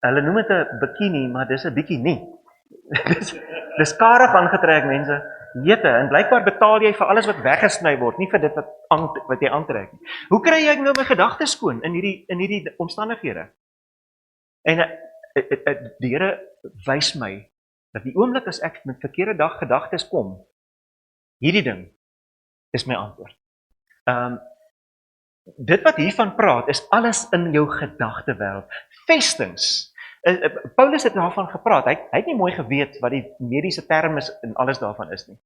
hulle noem dit 'n bikini, maar dis 'n bietjie nie. Dis karig aangetrek mense, jete, en blykbaar betaal jy vir alles wat weggesny word, nie vir dit wat jy aantrek nie. Hoe kry jy nou my gedagtes skoon in hierdie omstandighede? En die Here wys my dat die oomblik as ek met verkeerde gedagtes kom, hierdie ding is my antwoord. Dit wat hiervan praat is alles in jou gedagtewêreld. Vestings Paulus het daarvan gepraat, hy het nie mooi geweet wat die mediese term is en alles daarvan is nie.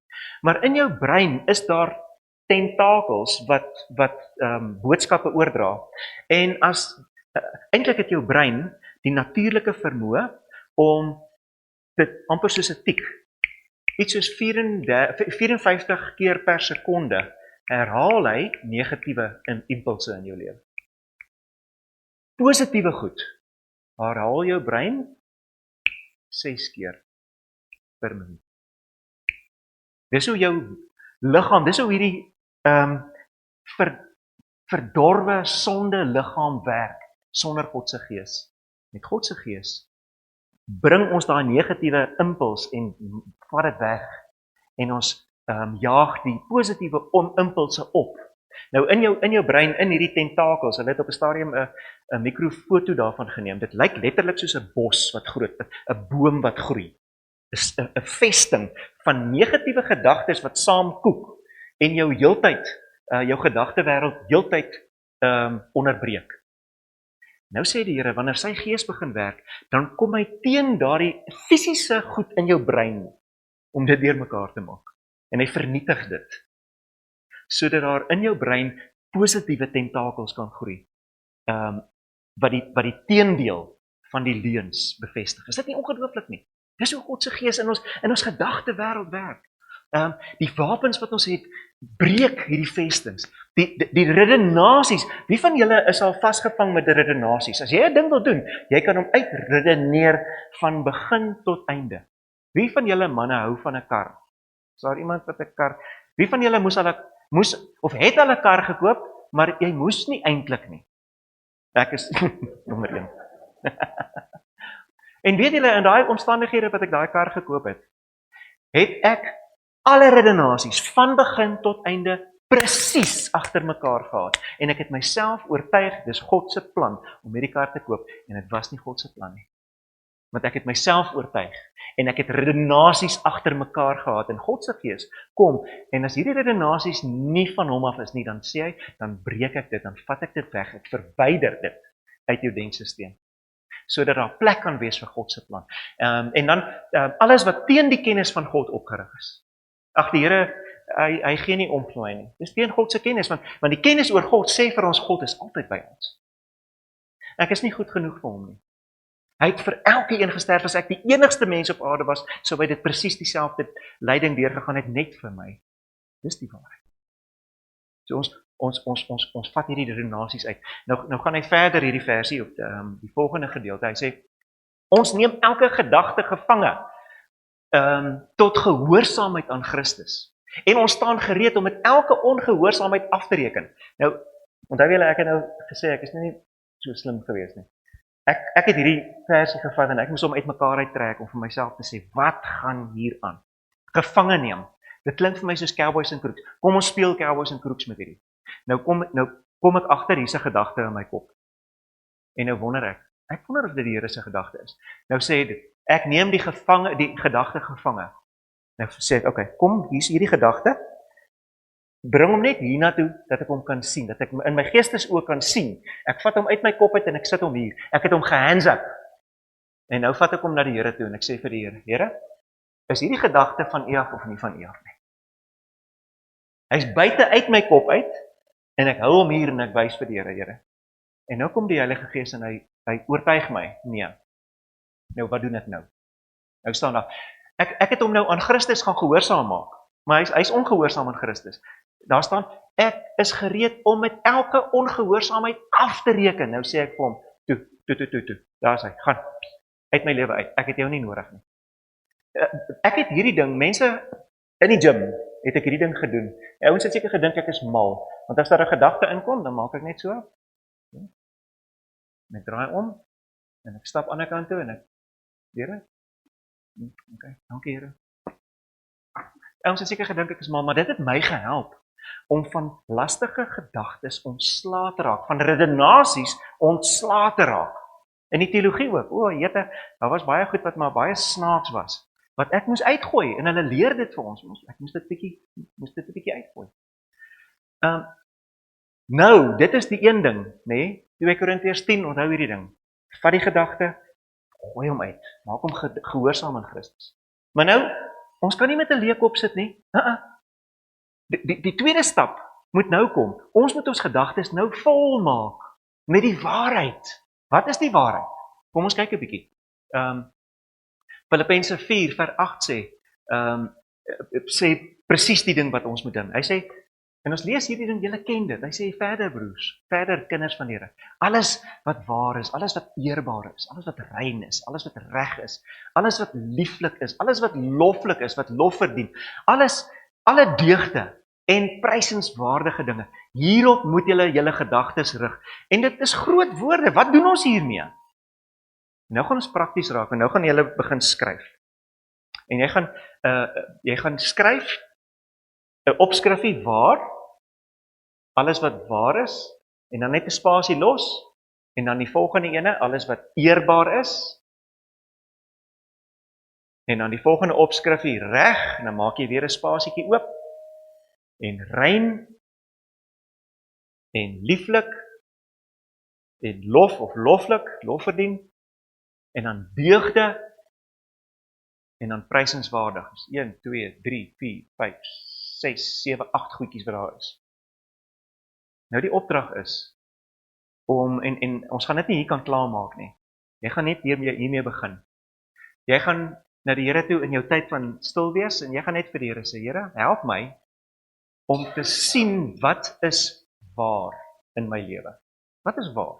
Maar in jou brein is daar tentakels wat boodskappe oordra. En eintlik het jou brein die natuurlike vermoë om dit amper soos 'n tik, iets soos 54 keer per sekonde herhaal hy negatiewe impulse in jou lewe. Positiewe goed herhaal jou brein 6 keer per minuut. Dis hoe jou liggaam, dis hoe hierdie verdorwe, sonde liggaam werk sonder God se gees. Met God se gees bring ons daai negatiewe impuls en vat dit weg en ons jaag die positiewe impulse op. Nou in jou brein, in hierdie tentakels, hulle het op 'n stadium 'n mikrofoto daarvan geneem. Dit lyk letterlik soos 'n bos wat groot, 'n boom wat groei. 'n vesting van negatiewe gedagtes wat saamkoek en jou heeltyd, jou gedagtewêreld heeltyd onderbreek. Nou sê die Here, wanneer sy gees begin werk, dan kom hy teen daardie fisiese goed in jou brein om dit deurmekaar te maak. En hy vernietig dit, sodat daar in jou brein positiewe tentakels kan groei, wat die teendeel van die leuns bevestig. Is dit nie ongelooflik nie? Dis hoe God se gees in ons gedagtewêreld werk. Die wapens wat ons het, breek hierdie vestings. Die redenasies, wie van julle is al vasgevang met die redenasies? As jy 'n ding wil doen, jy kan hom uitredeneer van begin tot einde. Wie van julle manne hou van 'n kar? Is daar iemand wat 'n kar? Wie van julle het al 'n kar gekoop, maar jy moes nie eintlik nie? Ek is nommer 1. En weet julle, in daai omstandighede wat ek daai kar gekoop het ek alle redenasies van begin tot einde presies agter mekaar gehad. En ek het myself oortuig, dis God se plan om hierdie kar te koop, en dit was nie God se plan nie. Want ek het myself oortuig, en ek het redenasies agter mekaar gehad, en God se gees kom, en as hierdie redenasies nie van hom af is nie, dan sê hy, dan breek ek dit, dan vat ek dit weg, ek verwyder dit uit jou denksysteem, sodat daar plek kan wees vir God se plan. En dan, alles wat teen die kennis van God opgerig is. Ag, die Here, hy gee nie om vir my nie. Dis teen God se kennis, want die kennis oor God sê vir ons, God is altyd by ons. Ek is nie goed genoeg vir hom nie. Hy het vir elke een gesterf. As ek die enigste mens op aarde was, sou hy dit presies dieselfde lyding deurgegaan het net vir my. Dis die waarheid. So ons vat hierdie redenasies uit. Nou gaan hy verder hierdie versie op die volgende gedeelte. Hy sê, ons neem elke gedagte gevange tot gehoorsaamheid aan Christus. En ons staan gereed om met elke ongehoorsaamheid af te reken. Nou, onthou julle, ek het nou gesê, ek is nie so slim gewees nie. Ek het hierdie versie gevat en ek moes hom uitmekaar uittrek om vir myself te sê, wat gaan hier aan? Gevange neem. Dit klink vir my soos cowboys en crooks. Kom ons speel cowboys en crooks met hierdie. Nou kom ek agter hierse gedagte in my kop. En nou wonder ek wonder of dit die Here se gedagte is. Nou sê dit, ek neem die gedagte gevange. Nou sê ek, okay, kom, hier is hierdie gedagte. Bring hom net hiernatoe, dat ek hom kan sien, dat ek in my geestesoog kan sien. Ek vat hom uit my kop uit en ek sit hom hier. Ek het hom gehands up. En nou vat ek hom na die Here toe en ek sê vir die Here, Here, is hierdie gedagte van U af of nie van U af nie? Hy's buite uit my kop uit en ek hou hom hier en ek wys vir die Here. En nou kom die Heilige Gees en hy oortuig my, nee. Nou wat doen ek nou? Nou staan daar, ek het hom nou aan Christus gaan gehoorsaam maak, maar hy's ongehoorsaam aan Christus. Daar staan, ek is gereed om met elke ongehoorsaamheid af te reken. Nou sê ek vir hom, toe, daar is hy, gaan, uit my lewe uit, ek het jou nie nodig nie. Ek het hierdie ding, mense in die gym, het ek hierdie ding gedoen. Ouens het seker gedink ek is mal, want as daar 'n gedagte inkom, dan maak ek net so, en ek draai om, en ek stap aan die kant toe, en ek, Here, okay, dankie Here. Ons het seker gedink ek is mal, maar dit het my gehelp om van lastige gedagtes ontslae te raak, van redenasies ontslae te raak. In die teologie ook, jette, daar was baie goed wat maar baie snaaks was, wat ek moes uitgooi, en hulle leer dit vir ons, ek moes dit 'n bietjie uitgooi. Nou, dit is die een ding, nee, 2 Korintiërs 10, onthou hierdie ding, vat die gedagte, Gooi hom uit. Maak hom gehoorsaam aan Christus. Maar nou, ons kan nie met 'n leë kop sit nie. Die tweede stap moet nou kom. Ons moet ons gedagtes nou volmaak met die waarheid. Wat is die waarheid? Kom ons kyk 'n bietjie. Filippense 4 vers 8 sê presies die ding wat ons moet doen. Hy sê, en ons lees hierdie ding, julle ken dit. Hy sê verder broers, verder kinders van die Here. Alles wat waar is, alles wat eerbaar is, alles wat rein is, alles wat reg is, alles wat lieflik is, alles wat loflik is, wat lof verdien, alle deugde en prysenswaardige dinge. Hierop moet julle gedagtes rig. En dit is groot woorde. Wat doen ons hiermee? Nou gaan ons prakties raak en nou gaan julle begin skryf. En jy gaan skryf 'n opskrifie waar, alles wat waar is, en dan net 'n spasie los, en dan die volgende ene, alles wat eerbaar is, en dan die volgende opskrifie reg, en dan maak jy weer 'n spasietjie oop, en rein, en lieflik, en lof of loflik, lof verdien, en dan deugde, en dan prysenswaardig. 1, 2, 3, 4, 5, 6, 7, 8 goedjies wat daar is. Nou die opdrag is, en ons gaan dit nie hier kan klaarmaak nie. Jy gaan net hiermee begin. Jy gaan na die Here toe in jou tyd van stil wees, en jy gaan net vir die Here sê, Here, help my, om te sien wat is waar in my lewe. Wat is waar?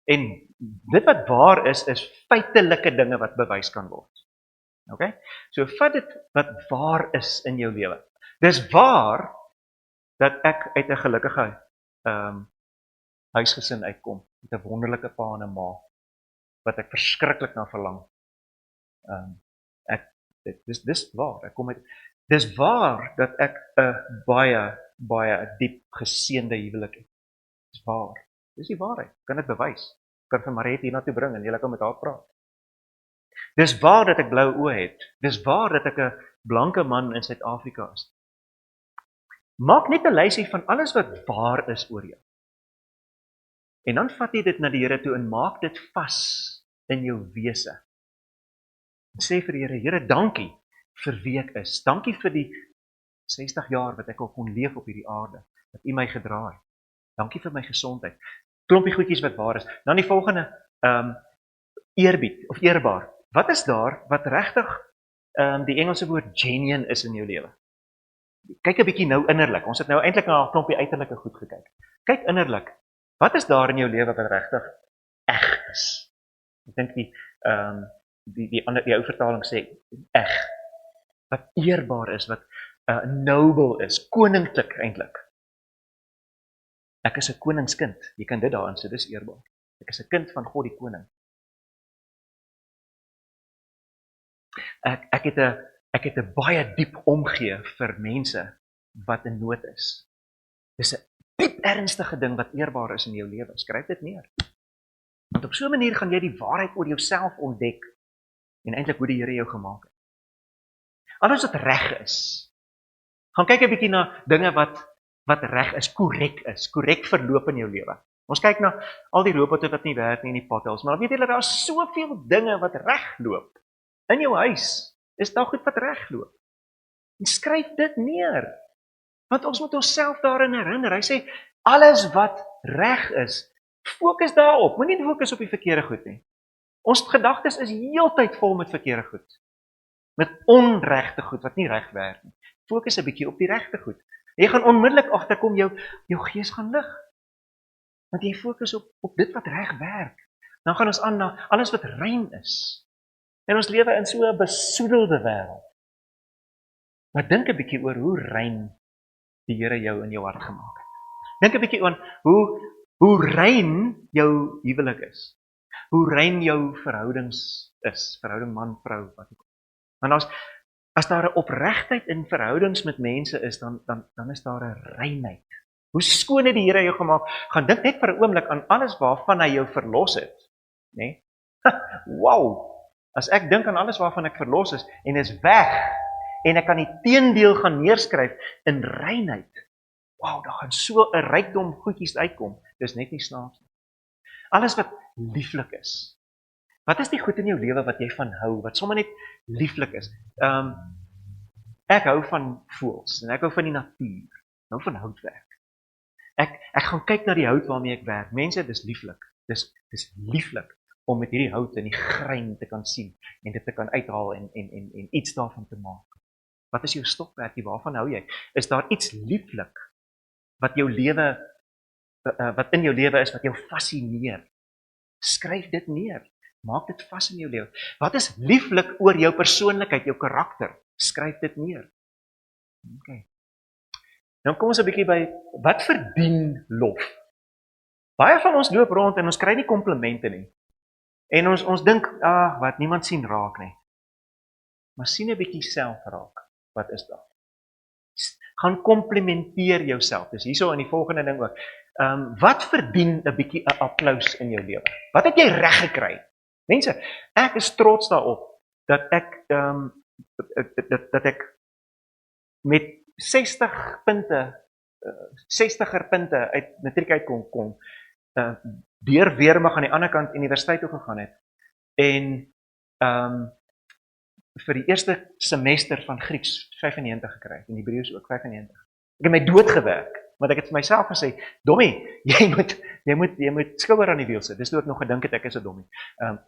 En dit wat waar is feitelike dinge wat bewys kan word. Okay? So vat dit wat waar is in jou lewe. Dis waar dat ek uit 'n gelukkige huisgesin uitkom, met 'n wonderlike pa en 'n ma, wat ek verskriklik na verlang. Dis waar, ek kom uit. Dis waar dat ek 'n baie diep geseënde huwelik het. Dis waar. Dis die waarheid. Ek kan dit bewys. Ek kan vir Mariet hiernatoe bring en julle kan met haar praat. Dis waar dat ek blou oë het. Dis waar dat ek 'n blanke man in Suid-Afrika is. Maak net 'n lysie van alles wat waar is oor jou. En dan vat jy dit na die Here toe en maak dit vas in jou wese. En sê vir die Here, Here, dankie vir wie ek is. Dankie vir die 60 jaar wat ek al kon leef op hierdie aarde, dat U my gedra het. Dankie vir my gesondheid. Klompie goedjies wat waar is. Dan die volgende, eerbied of eerbaar. Wat is daar wat regtig die Engelse woord genuine is in jou lewe? Kyk 'n bietjie nou innerlik. Ons het nou eintlik na 'n klompie uiterlike goed gekyk. Kyk innerlik. Wat is daar in jou lewe wat regtig eg is? Ek dink die ou vertaling sê eg. Wat eerbaar is, wat noble is, koninklik eintlik. Ek is 'n koningskind. Jy kan dit daarin sê, dis eerbaar. Ek is 'n kind van God die koning. Ek het 'n baie diep omgee vir mense wat in nood is. Dis 'n diep ernstige ding wat eerbaar is in jou lewe. Skryf dit neer. Want op so 'n manier gaan jy die waarheid oor jouself ontdek en eintlik hoe die Here jou gemaak het. Alles wat reg is. Gaan kyk 'n bietjie na dinge wat reg is, korrek verloop in jou lewe. Ons kyk na al die robotte wat nie werk nie in die potholes, maar weet julle, daar is soveel dinge wat reg loop. In jou huis is daar goed wat reg loop. En skryf dit neer. Want ons moet onsself daarin herinner. Hy sê, alles wat reg is, fokus daarop. Moenie fokus op die verkeerde goed nie. Ons gedagtes is heeltyd vol met verkeerde goed. Met onregte goed wat nie reg werk nie. Fokus 'n bietjie op die regte goed. Jy gaan onmiddellik agterkom jou gees gaan lig. Want jy fokus op dit wat reg werk. Dan gaan ons aan na alles wat rein is. En ons lewe in so 'n besoedelde wêreld. Maar dink 'n bietjie oor hoe rein die Here jou in jou hart gemaak het. Dink 'n bietjie aan hoe rein jou huwelik is. Hoe rein jou verhoudings is. Verhouding man-vrou, wat ook al. Want as daar 'n opregtheid in verhoudings met mense is, dan is daar 'n reinheid. Hoe skoon het die Here jou gemaak? Gaan dink net vir 'n oomblik aan alles waarvan hy jou verlos het. Né? Wow! As ek dink aan alles waarvan ek verlos is en is weg en ek kan die teendeel gaan neerskryf in reinheid. Wow, daar gaan so 'n rykdom goedjies uitkom. Dis net nie snaaks nie. Alles wat lieflik is. Wat is die goed in jou lewe wat jy van hou, wat sommer net lieflik is? Ek hou van voëls en ek hou van die natuur. Ek hou van houtwerk. Ek gaan kyk na die hout waarmee ek werk. Mense, dis lieflik. Dis lieflik om met hierdie hout in die grein te kan sien en dit te kan uithaal en iets daarvan te maak. Wat is jou stokperdjie? Waarvan hou jy? Is daar iets lieflik wat jou lewe wat in jou lewe is wat jou fascineer? Skryf dit neer. Maak dit vas in jou lewe. Wat is lieflik oor jou persoonlikheid, jou karakter? Skryf dit neer. Okay. Nou kom ons 'n bietjie by wat verdien lof? Baie van ons loop rond en ons kry nie komplimente nie. En ons dink, wat niemand sien raak nie. Maar sien 'n bietjie self raak. Wat is daar? Gaan komplimenteer jouself. Dis hierso in die volgende ding ook. Wat verdien 'n bietjie 'n applous in jou lewe? Wat het jy reg gekry? Mense, ek is trots daarop dat ek dat ek met 60er punte uit matriek uit kom deur Weermag aan die ander kant universiteit toe gegaan het en vir die eerste semester van Grieks 95 gekry het en Hebreëus ook 95. Ek het my dood gewerk, want ek het vir myself gesê, Dommie, jy moet skouer aan die wiel sit. Dis toe ek nog gedink het ek is 'n dommie.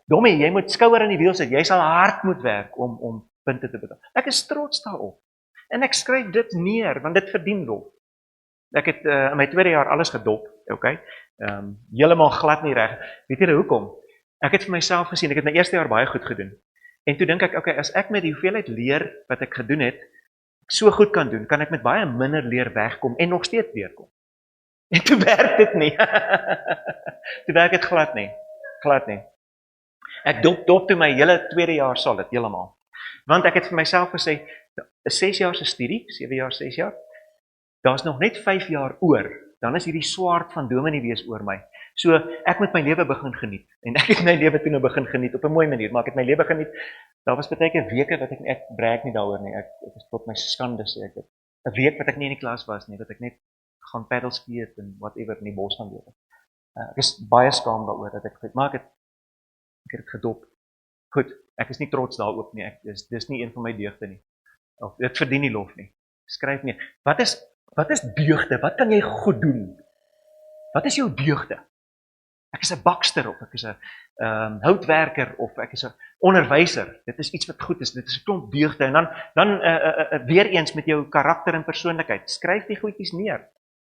Dommie, jy moet skouer aan die wiel sit. Jy sal hard moet werk om punte te behaal. Ek is trots daarop. En ek skryf dit neer, want dit verdien lof. Ek het in my tweede jaar alles gedop, okay? Heeltemal glad nie reg. Weet julle hoekom? Ek het vir myself gesien, ek het my eerste jaar baie goed gedoen. En toe dink ek, okay, as ek met die hoeveelheid leer wat ek gedoen het, so goed kan doen, kan ek met baie minder leer wegkom en nog steeds deurkom. En toe werk dit nie. Toe werk dit glad nie. Ek dop toe my hele tweede jaar solid, heeltemal. Want ek het vir myself gesê, 'n 6 jaar se studie, 7 jaar, 6 jaar, daar's nog net 5 jaar oor, dan is hierdie swaard van dominee wees oor my. So, ek moet my lewe begin geniet. En ek het my lewe toe nou begin geniet, op 'n mooi manier, maar ek het my lewe geniet. Daar was baie keer weke wat ek brag nie daaroor nie, ek is tot my skande sê ek het 'n week wat ek nie in die klas was nie, dat ek net gaan paddle ski het en whatever in die bos gaan loop. Ek is baie skaam daaroor dat ek maar ek het dit gedop. Goed, ek is nie trots daarop nie, dis nie een van my deugde nie. Of dit verdien nie lof nie. Skryf nie. Wat is deugde? Wat kan jy goed doen? Wat is jou deugde? Ek is 'n bakster of ek is 'n houtwerker of ek is 'n onderwyser. Dit is iets wat goed is. Dit is 'n klomp deugde en dan weer eens met jou karakter en persoonlikheid. Skryf die goedjies neer.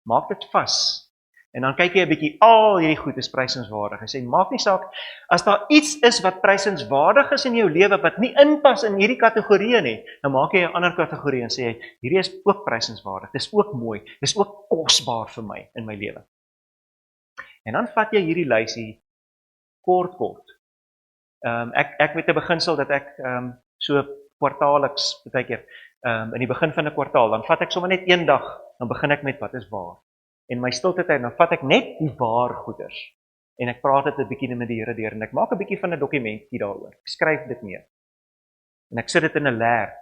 Maak dit vas. En dan kyk jy 'n bietjie, al hierdie goed is prysenswaardig. Hy sê maak nie saak as daar iets is wat prysenswaardig is in jou lewe wat nie inpas in hierdie kategorieë nie, dan maak jy 'n ander kategorie en sê jy hierdie is ook prysenswaardig. Dis ook mooi. Dis ook kosbaar vir my in my lewe. En dan vat jy hierdie lysie kort. Ek weet 'n beginsel dat ek so kwartaalliks baie keer in die begin van 'n kwartaal, dan vat ek sommer net een dag, dan begin ek met wat is waar. En my stilte tyd, dan vat ek net die waar goeders. En ek praat dit 'n bietjie met die Here deur en ek maak 'n bietjie van 'n dokumentjie daaroor. Ek skryf dit neer. En ek sit dit in 'n leer.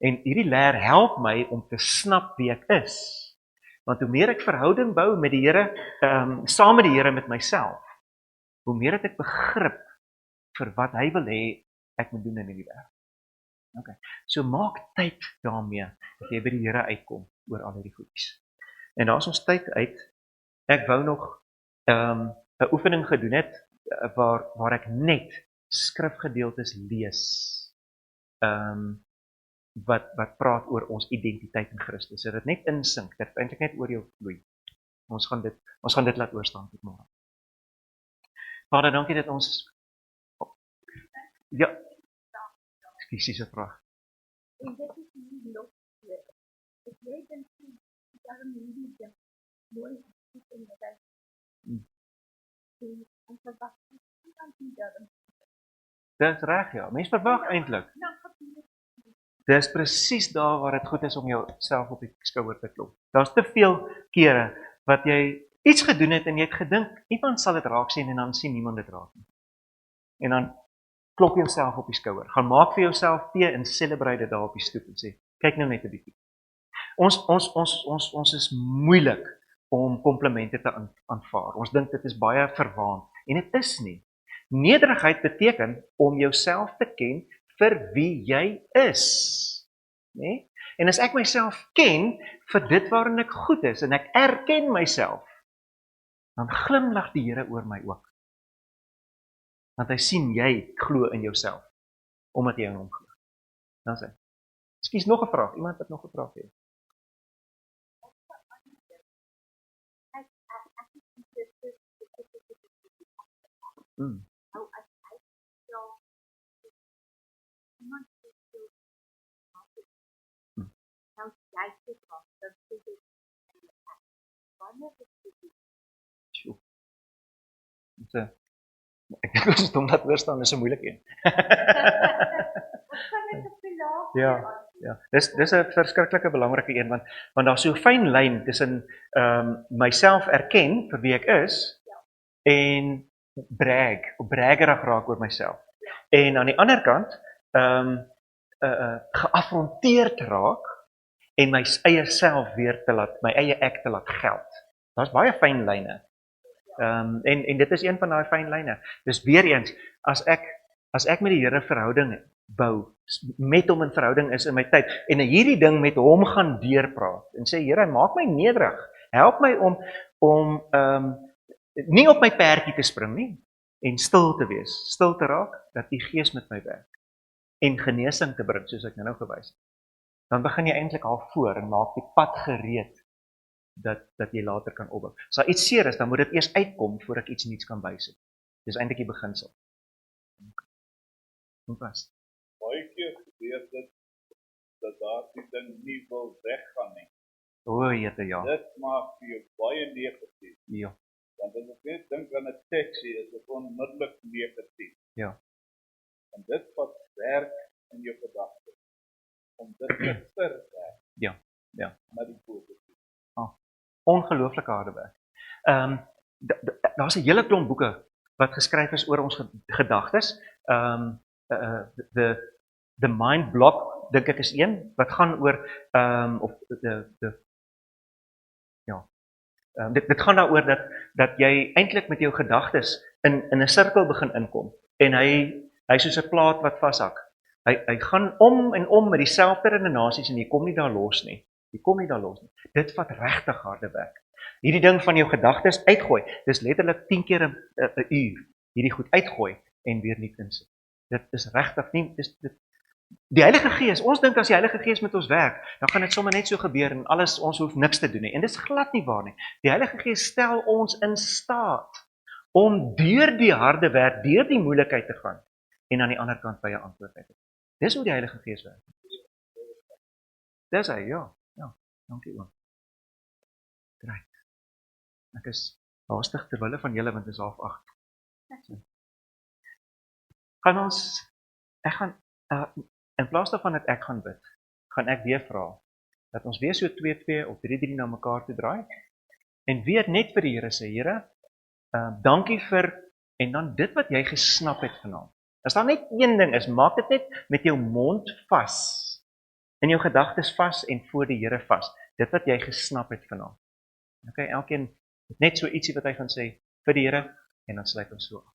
En hierdie leer help my om te snap wie ek is. Want hoe meer ek verhouding bou met die Here, saam met die Here met myself, hoe meer het ek begrip vir wat hy wil hê ek moet doen in die wêreld. Okay. So maak tyd daarmee dat jy by die Here uitkom oor al hierdie goedjies. En daar is ons tyd uit. Ek wou nog 'n oefening gedoen het waar ek net skrifgedeeltes lees. Wat praat oor ons identiteit in Christus. So dit net insink, dit eintlik net oor jou vloei. Ons gaan dit laat oorstaan tot môre. Vader, dankie dat ons ja. Ekskuus, se vraag. En dit is nie lof. Ek weet dan daarom nie dit mooi is in die wêreld. En verwag nie daarom. Dis reg, ja. Mens verwag eintlik. Dis presies daar waar dit goed is om jouself op die skouer te klop. Daar's te veel kere wat jy iets gedoen het en jy het gedink, iemand sal dit raak sien en dan sien niemand dit raak nie. En dan klop jy jouself op die skouer. Gaan maak vir jouself tee en celebrate dit daar op die stoep en sê, kyk nou net 'n bietjie. Ons is moeilik om komplimente te aanvaar. Ons dink dit is baie verwaand en dit is nie. Nederigheid beteken om jouself te ken vir wie jy is. Nee? En as ek myself ken vir dit waarin ek goed is, en ek erken myself, dan glimlag die Here oor my ook. Want hy sien jy glo in jouself, omdat jy in hom glo. Dan sê, ekskuus, nog 'n vraag, iemand het nog 'n vraag hier. Nou as hy stel iemand sê nou jy sê wat dat sê dit wanneer dit Sjoe. Ek dink ons het om dat oorstaan is 'n moeilike een. Ons kan net op die laag Ja. Dis 'n verskriklike belangrike een, want daar's so 'n fyn lyn tussen myself erken vir wie ek is en braggerig raak oor myself. En aan die ander kant geaffronteerd raak en my eie self weer my eie ek te laat geld. Daar's baie fyn lyne. En dit is een van daai fyn lyne. Dus weer eens, as ek met die Here verhouding bou, met hom in verhouding is in my tyd, en hierdie ding met hom gaan deurpraat, en sê, Here, maak my nederig, help my om nie op my perdjie te spring nie, en stil te wees, stil te raak, dat die Gees met my werk, en genesing te bring, soos ek nou gewys het. Dan begin jy eintlik al voor, en maak die pad gereed, dat jy later kan opbou. As daar iets seer is, dan moet dit eers uitkom, voor ek iets niets kan bysit. Dis eintlik die beginsel. Hoe was? Baie keer gebeur dit, dat daardie ding nie wil weggaan nie. O, jette, ja. Dit maak vir jou baie negatief. Ja. Want as ek net dink aan 'n seksie, is dit onmiddellik negatief. Ja. En dit wat werk in jou gedagtes, om dit te verwerk. Ja. Na die positief. Ongelooflike harde werk. Daar's 'n hele klomp boeke wat geskryf is oor ons gedagtes. The Mind Block, dink ek is een, wat gaan oor, dit gaan daaroor dat jy eintlik met jou gedagtes in 'n sirkel begin inkom, en hy soos 'n plaat wat vashak. Hy gaan om en om met dieselfde redenasies, en jy kom nie daar los nie. Dit vat regtig harde werk. Hierdie ding van jou gedagtes uitgooi, dis letterlik 10 keer 'n uur, hierdie goed uitgooi, en weer nie insit. Dit is regtig nie, die Heilige Gees, ons dink as die Heilige Gees met ons werk, dan gaan dit sommer net so gebeur, en ons hoef niks te doen nie, en dis glad nie waar nie. Die Heilige Gees stel ons in staat, om deur die harde werk, deur die moeilikheid te gaan, en aan die ander kant by 'n antwoord uit te kom. Dis hoe die Heilige Gees werk. Dis hy, ja, dankie oom. Great. Ek is haastig terwille van julle, want dit is 7:30. In plaas daarvan dat ek gaan bid, gaan ek weer vra, dat ons weer so 2-2 of 3-3 na mekaar toe draai, en weer net vir die Here sê, Here, dankie vir, en dan dit wat jy gesnap het vanaand. As daar net een ding is, maak dit net met jou mond vas, in jou gedagtes vas, en voor die Here vas, dit wat jy gesnap het vanaand. Okay, elkeen het net so ietsie wat hy gaan sê, vir die Here, en dan sluit ons so af.